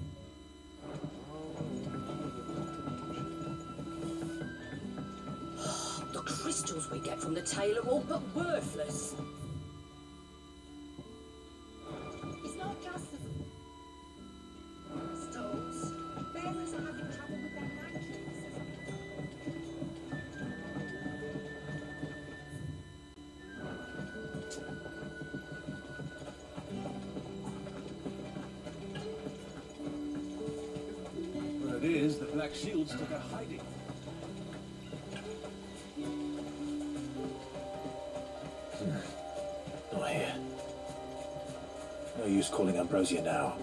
The crystals we get from the tail are all but worthless. It's not just the stones. Bearers are having trouble with their matches. Word is the Black Shields took a hiding. Not here. No use calling Ambrosia now.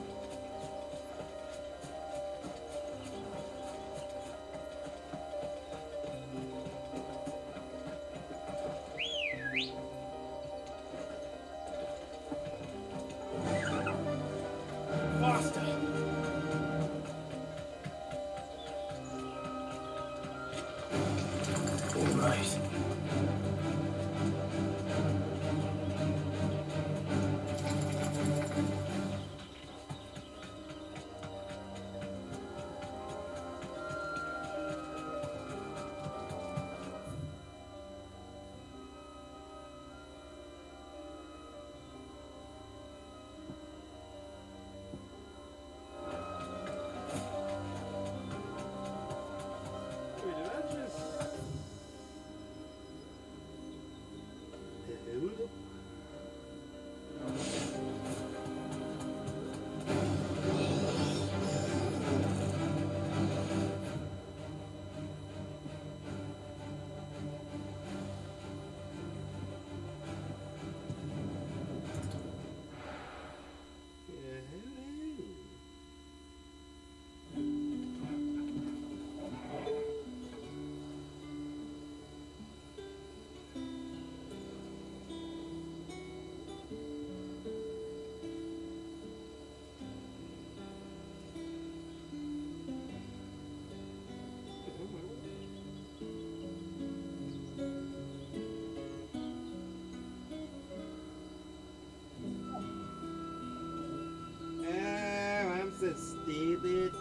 Stupid.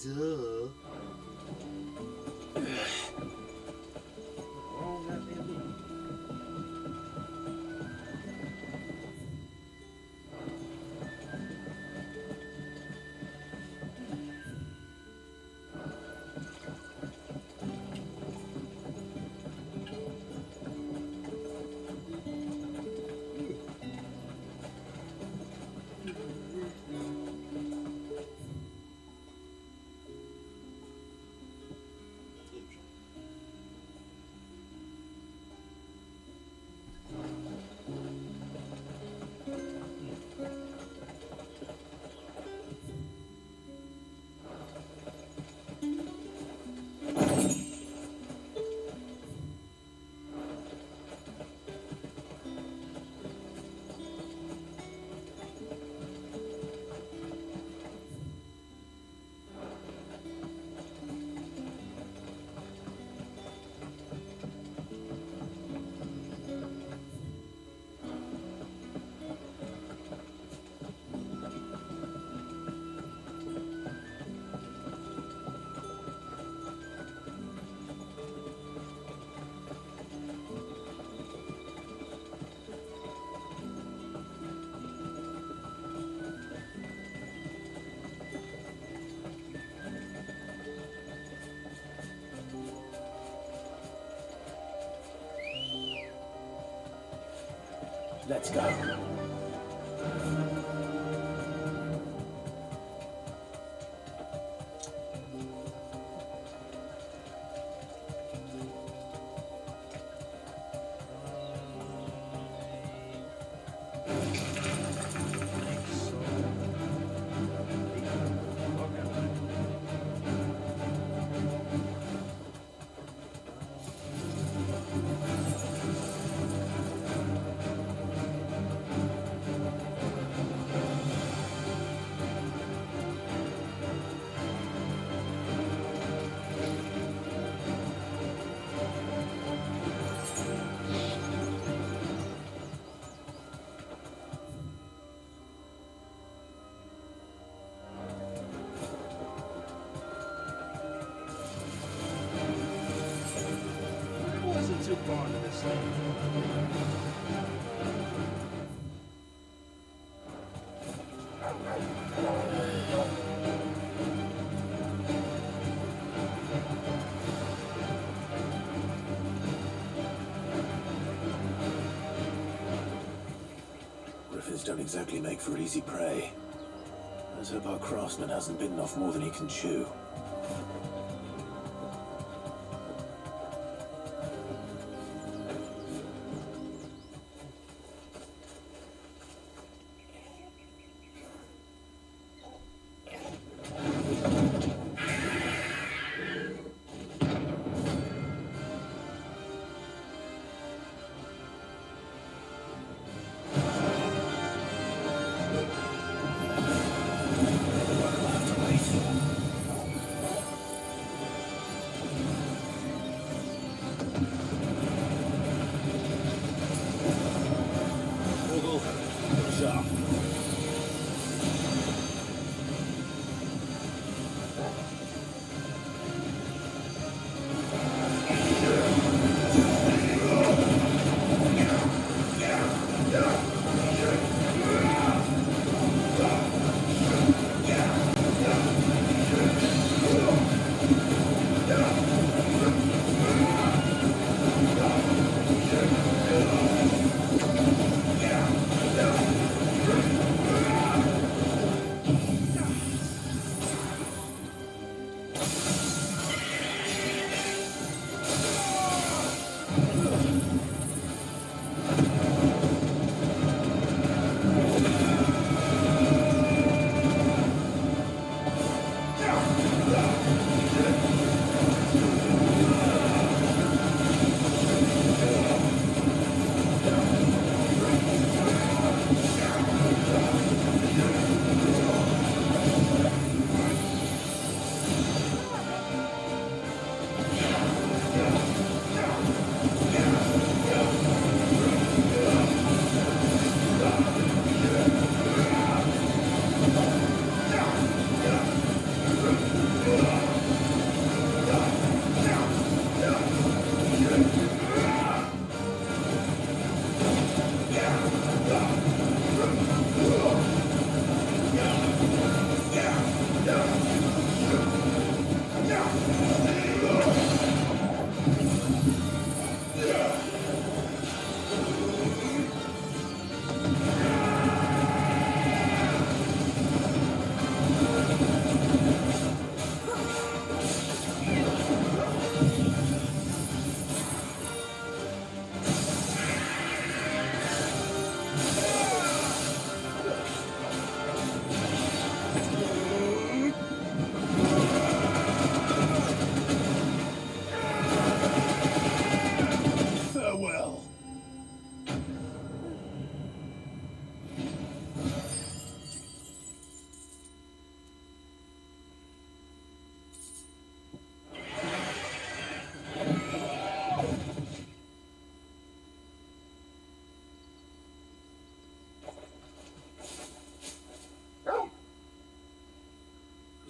Duh. Wrong goddamn thing. Let's go. Too far into this thing. Griffins don't exactly make for easy prey. Let's hope our craftsman hasn't bitten off more than he can chew.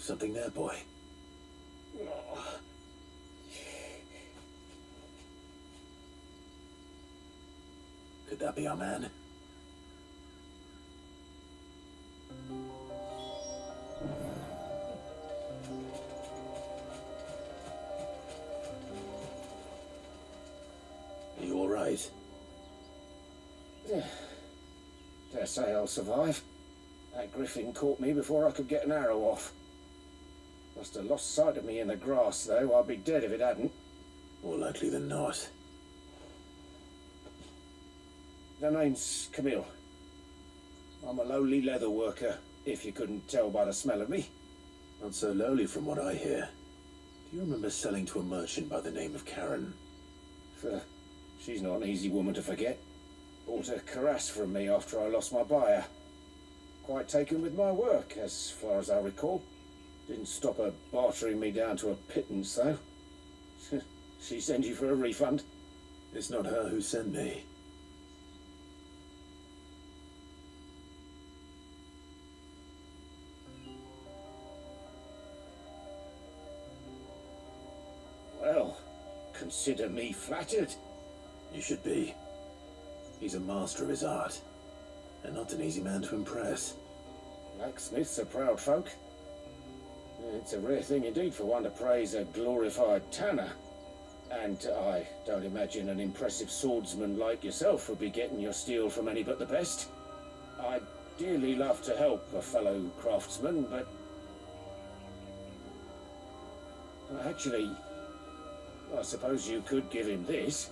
Something there, boy? Could that be our man? Are you all right? Dare say I'll survive. That griffin caught me before I could get an arrow off. Must have lost sight of me in the grass, though. I'd be dead if it hadn't. More likely than not. The name's Camille. I'm a lowly leather worker, if you couldn't tell by the smell of me. Not so lowly from what I hear. Do you remember selling to a merchant by the name of Karen? She's not an easy woman to forget. Bought a cuirass from me after I lost my buyer. Quite taken with my work, as far as I recall. Didn't stop her bartering me down to a pittance, though. She sent you for a refund? It's not her who sent me. Well, consider me flattered. You should be. He's a master of his art, and not an easy man to impress. Blacksmiths are proud folk. It's a rare thing indeed for one to praise a glorified tanner. And I don't imagine an impressive swordsman like yourself would be getting your steel from any but the best. I'd dearly love to help a fellow craftsman, but... Actually, I suppose you could give him this.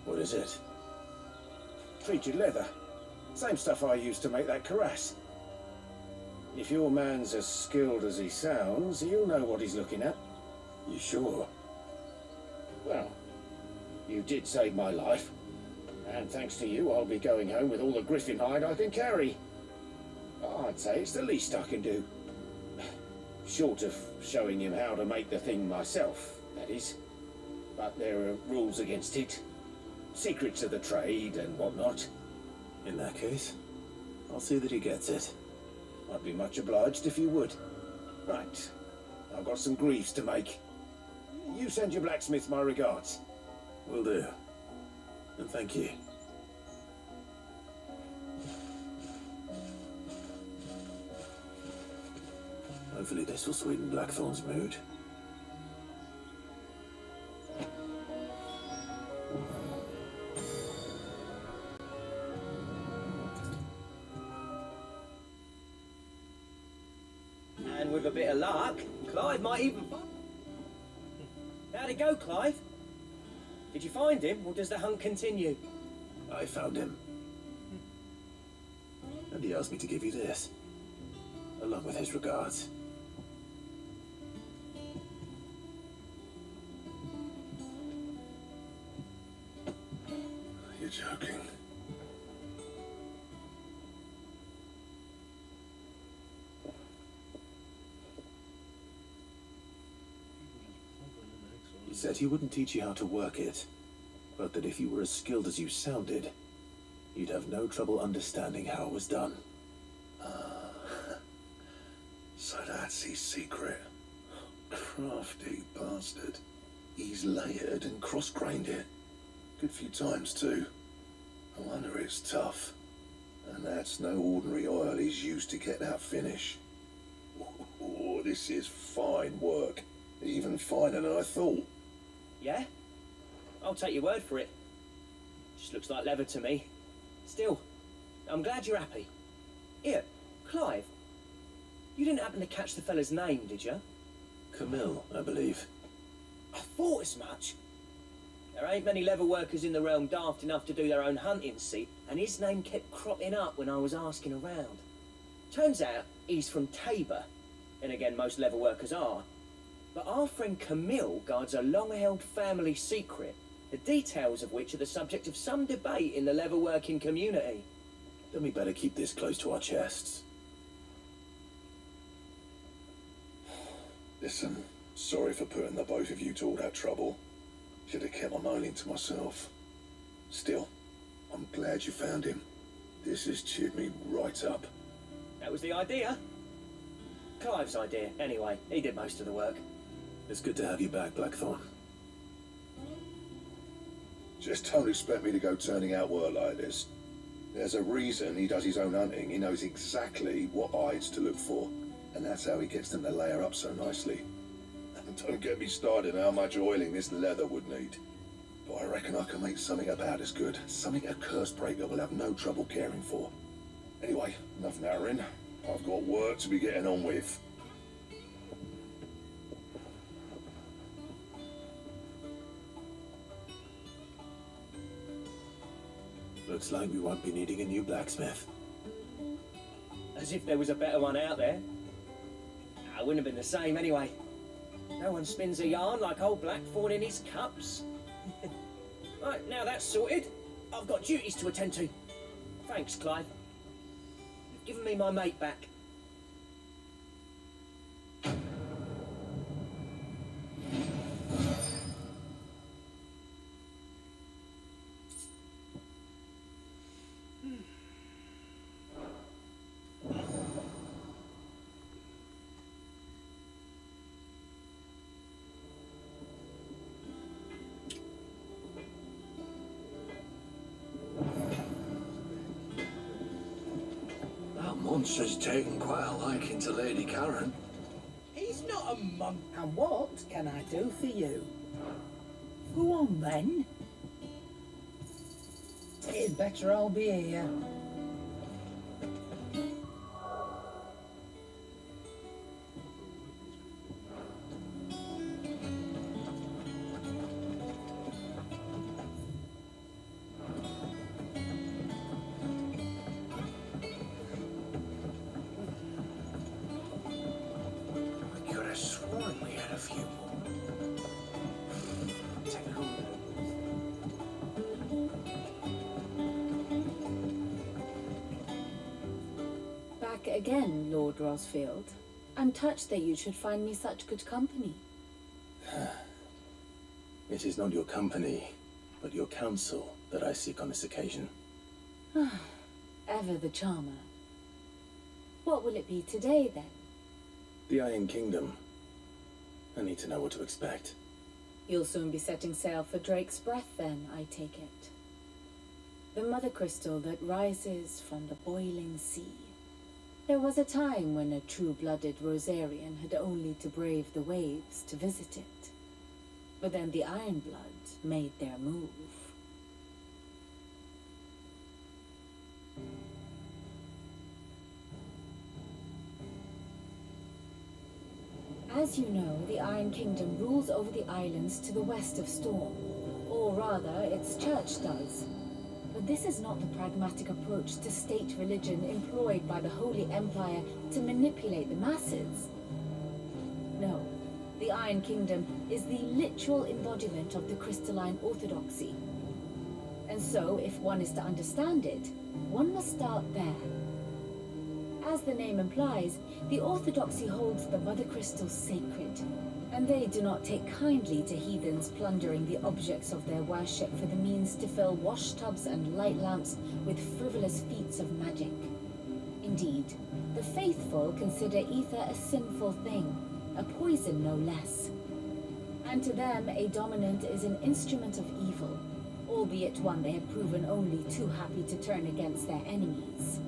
What is it? Treated leather. Same stuff I used to make that cuirass. If your man's as skilled as he sounds, he'll know what he's looking at. You sure? Well, you did save my life. And thanks to you, I'll be going home with all the griffin hide I can carry. I'd say it's the least I can do. Short of showing him how to make the thing myself, that is. But there are rules against it. Secrets of the trade and whatnot. In that case, I'll see that he gets it. I'd be much obliged if you would. Right. I've got some greaves to make. You send your blacksmith my regards. Will do. And thank you. Hopefully this will sweeten Blackthorn's mood. And with a bit of luck, Clive might even find... How'd it go, Clive? Did you find him, or does the hunt continue? I found him. And he asked me to give you this, along with his regards. You're joking. He said he wouldn't teach you how to work it, but that if you were as skilled as you sounded, you'd have no trouble understanding how it was done. So that's his secret. Crafty bastard. He's layered and cross-grained it. Good few times too. No wonder it's tough. And that's no ordinary oil he's used to get that finish. Oh, this is fine work. Even finer than I thought. Yeah? I'll take your word for it. Just looks like leather to me. Still, I'm glad you're happy. Here, Clive. You didn't happen to catch the fella's name, did you? Camille, I believe. I thought as much. There ain't many leather workers in the realm daft enough to do their own hunting, see, and his name kept cropping up when I was asking around. Turns out he's from Tabor, and again most leather workers are. But our friend Camille guards a long-held family secret, the details of which are the subject of some debate in the leather-working community. Then we better keep this close to our chests. Listen, sorry for putting the both of you to all that trouble. Should have kept my moaning to myself. Still, I'm glad you found him. This has cheered me right up. That was the idea. Clive's idea, anyway. He did most of the work. It's good to have you back, Blackthorn. Just don't expect me to go turning out work like this. There's a reason he does his own hunting. He knows exactly what hides to look for. And that's how he gets them to layer up so nicely. And don't get me started on how much oiling this leather would need. But I reckon I can make something about as good. Something a Cursebreaker will have no trouble caring for. Anyway, enough nattering. I've got work to be getting on with. Looks like we won't be needing a new blacksmith. As if there was a better one out there. I wouldn't have been the same anyway. No one spins a yarn like old Blackthorn in his cups. Right, now that's sorted. I've got duties to attend to. Thanks, Clive. You've given me my mate back. Monster's taken quite a liking to Lady Karen. He's not a monk. And what can I do for you? Go on then. It'd better I'll be here. Again, Lord Rosfield. I'm touched that you should find me such good company. It is not your company, but your counsel that I seek on this occasion. Ever the charmer. What will it be today, then? The Iron Kingdom. I need to know what to expect. You'll soon be setting sail for Drake's Breath, then, I take it. The mother crystal that rises from the boiling sea. There was a time when a true-blooded Rosarian had only to brave the waves to visit it. But then the Ironblood made their move. As you know, the Iron Kingdom rules over the islands to the west of Storm. Or rather, its church does. But this is not the pragmatic approach to state religion employed by the Holy Empire to manipulate the masses. No, the Iron Kingdom is the literal embodiment of the crystalline orthodoxy. And so, if one is to understand it, one must start there. As the name implies, the orthodoxy holds the Mother Crystal sacred, and they do not take kindly to heathens plundering the objects of their worship for the means to fill washtubs and light lamps with frivolous feats of magic. Indeed, the faithful consider ether a sinful thing, a poison no less. And to them, a dominant is an instrument of evil, albeit one they have proven only too happy to turn against their enemies.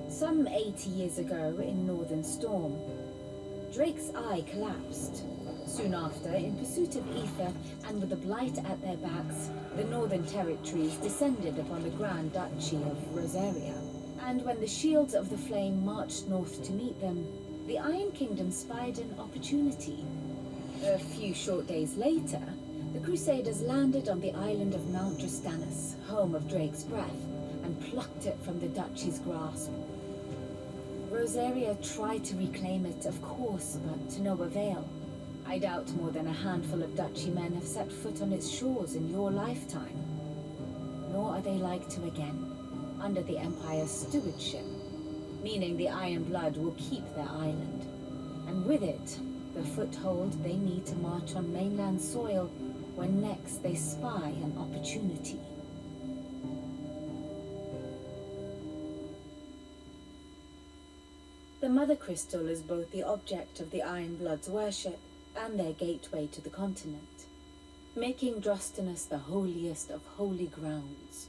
Some 80 years ago in Northern Storm, Drake's eye collapsed. Soon after, in pursuit of ether and with the blight at their backs, the Northern Territories descended upon the Grand Duchy of Rosaria. And when the Shields of the Flame marched north to meet them, the Iron Kingdom spied an opportunity. A few short days later, the Crusaders landed on the island of Mount Drastanus, home of Drake's Breath, and plucked it from the Duchy's grasp. Rosaria tried to reclaim it, of course, but to no avail. I doubt more than a handful of Duchy men have set foot on its shores in your lifetime. Nor are they like to again, under the Empire's stewardship, meaning the Iron Blood will keep their island, and with it, the foothold they need to march on mainland soil when next they spy an opportunity. The Mother Crystal is both the object of the Iron Blood's worship and their gateway to the continent, making Drostanus the holiest of holy grounds,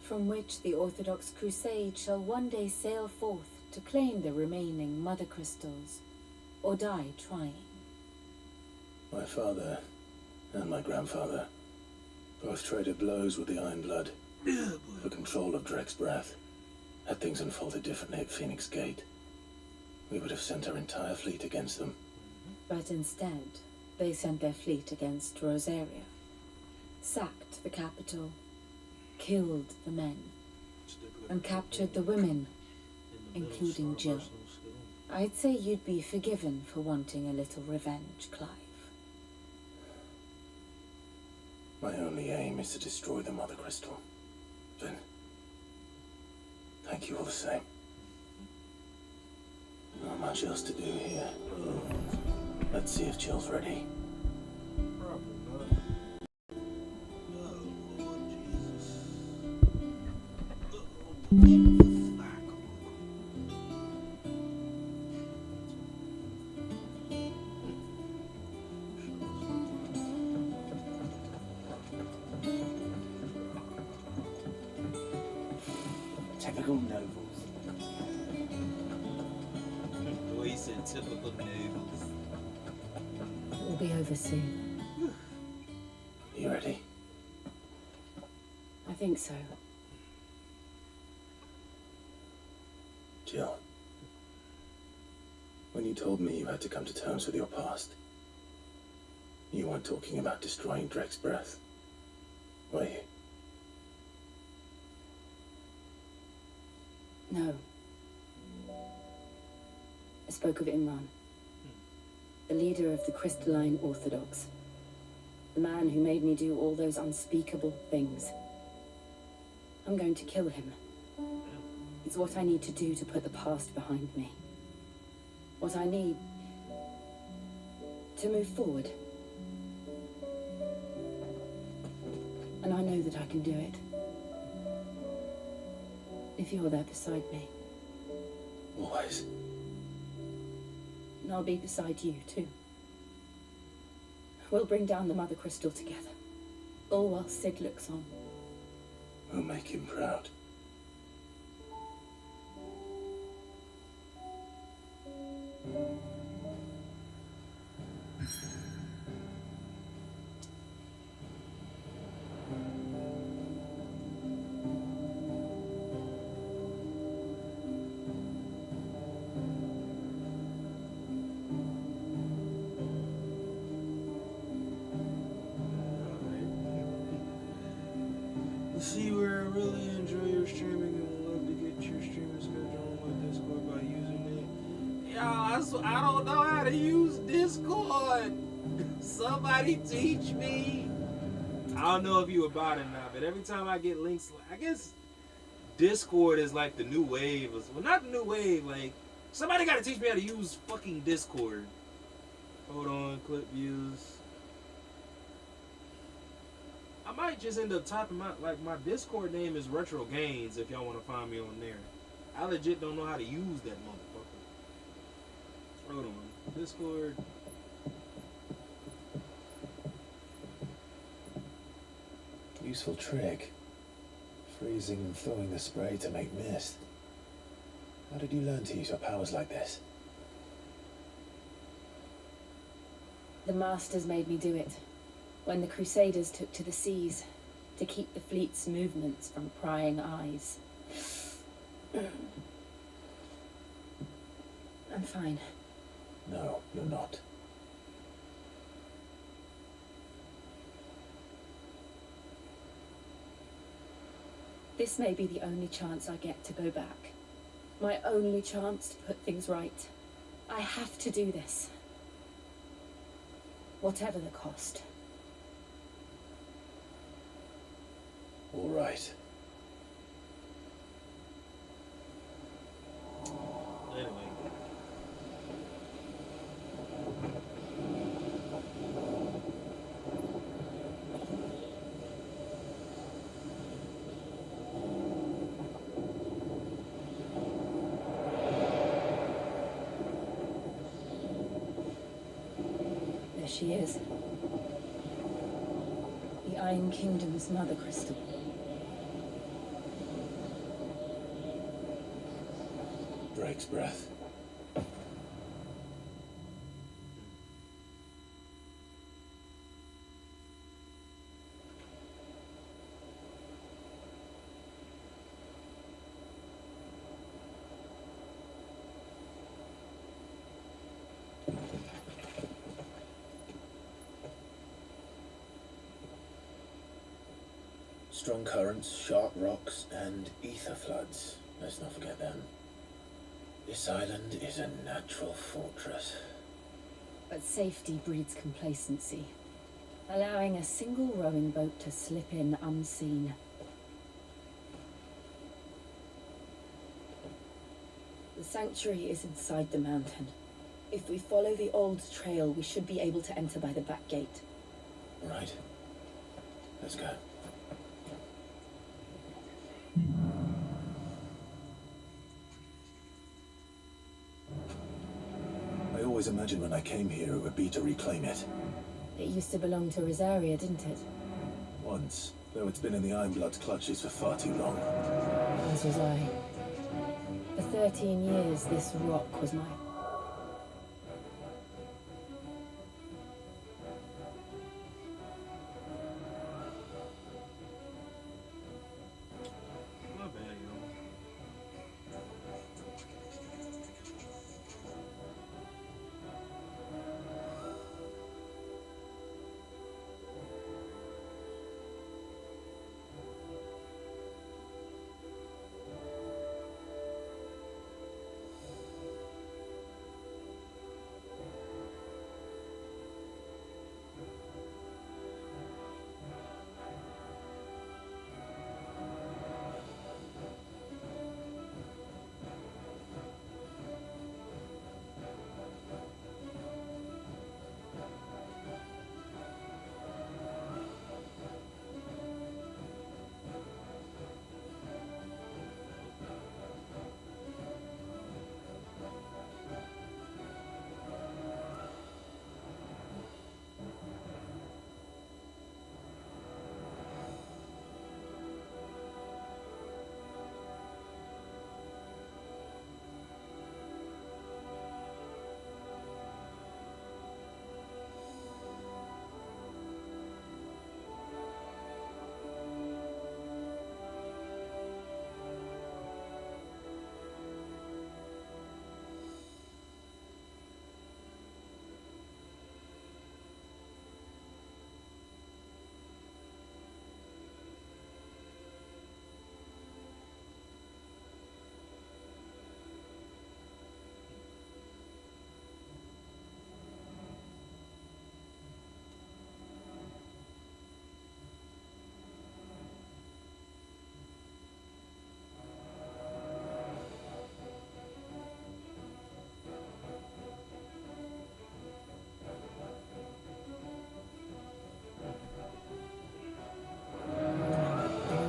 from which the Orthodox Crusade shall one day sail forth to claim the remaining Mother Crystals, or die trying. My father and my grandfather both traded blows with the Iron Blood for control of Drek's breath. Had things unfolded differently at Phoenix Gate, we would have sent our entire fleet against them. But instead, they sent their fleet against Rosaria, sacked the capital, killed the men, and captured the women, including Jill. I'd say you'd be forgiven for wanting a little revenge, Clive. My only aim is to destroy the Mother Crystal. Finn, thank you all the same. Not much else to do here. Let's see if Jill's ready. Typical nobles. The way you said typical nobles. It will be over soon. You ready? I think so. Jill, when you told me you had to come to terms with your past, you weren't talking about destroying Drek's breath, were you? No. I spoke of Imran, the leader of the Crystalline Orthodox, the man who made me do all those unspeakable things. I'm going to kill him. It's what I need to do to put the past behind me. What I need to move forward. And I know that I can do it. If you're there beside me. Always. And I'll be beside you, too. We'll bring down the Mother Crystal together. All while Sid looks on. We'll make him proud. See where I really enjoy your streaming and would love to get your streaming schedule on my Discord by using it. Yo, I don't know how to use Discord. Somebody teach me. I don't know if you about it now, but every time I get links, I guess Discord is like the new wave. Well, not the new wave. Like somebody got to teach me how to use fucking Discord. Hold on, clip views. I might just end up typing my Discord name is Retro Gains if y'all want to find me on there. I legit don't know how to use that motherfucker. Hold on. Discord. Useful trick. Freezing and throwing the spray to make mist. How did you learn to use your powers like this? The Masters made me do it. When the Crusaders took to the seas to keep the fleet's movements from prying eyes. I'm fine. No, you're not. This may be the only chance I get to go back. My only chance to put things right. I have to do this. Whatever the cost. All right. Anyway. she is. The Iron Kingdom's mother crystal. Drake's breath. Strong currents, sharp rocks, and ether floods. Let's not forget them. This island is a natural fortress. But safety breeds complacency, allowing a single rowing boat to slip in unseen. The sanctuary is inside the mountain. If we follow the old trail, we should be able to enter by the back gate. Right. Let's go. I always imagined when I came here it would be to reclaim it. It used to belong to Rosaria, didn't it? Once, though it's been in the Ironblood's clutches for far too long. As was I. For 13 years, this rock was mine. My bad, yo.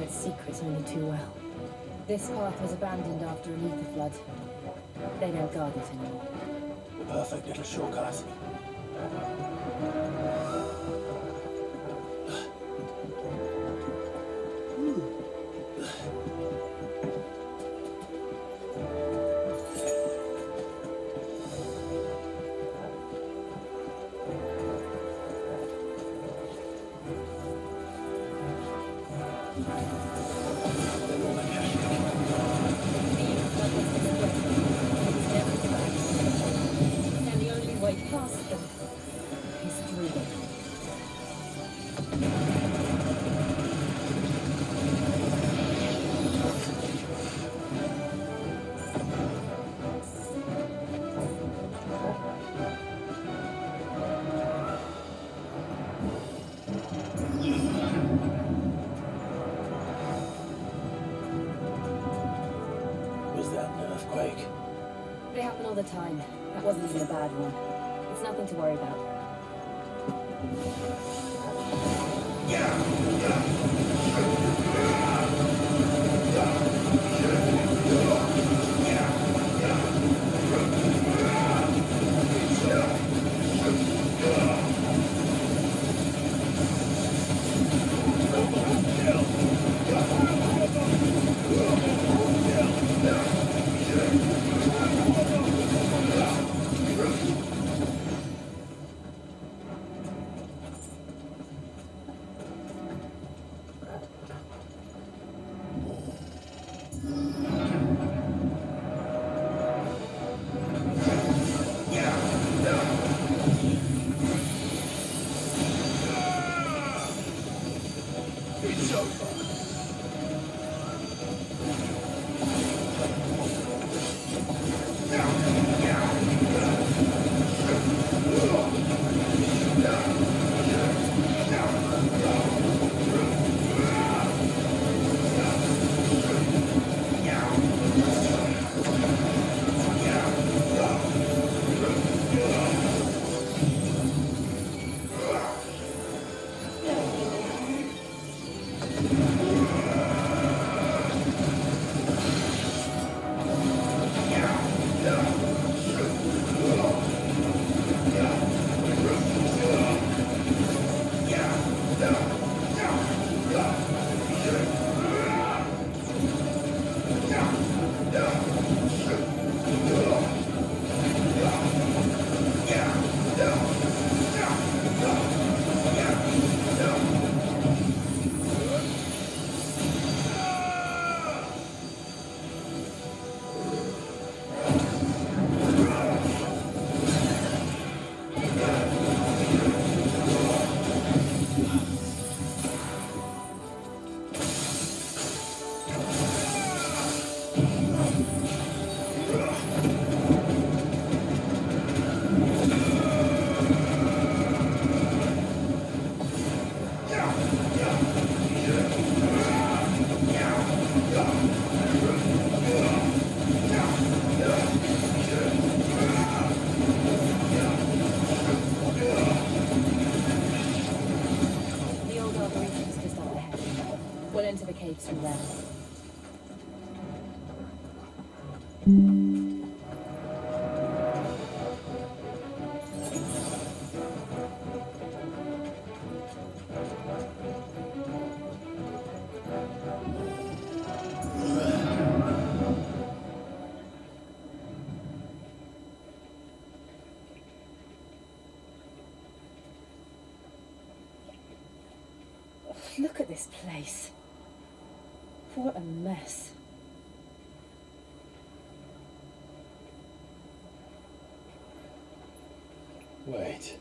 Secrets only too well. This path was abandoned after an ether flood. They don't guard it anymore. The perfect little shortcut. And the only way past them is through them. Was that an earthquake? They happen all the time. That wasn't even a bad one. It's nothing to worry about. It's over. The old arboretum's just up ahead. We'll enter the caves from there. Look at this place. What a mess. Wait.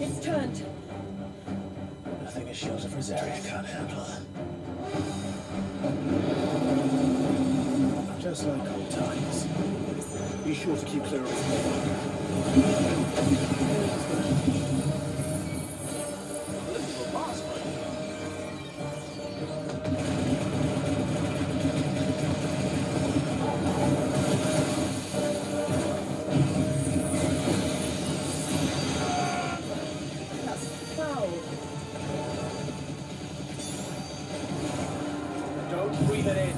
It's turned. Nothing a shield of Rosaria can't handle. Just like old times. Be sure to keep clear of his That's foul. Don't breathe it in.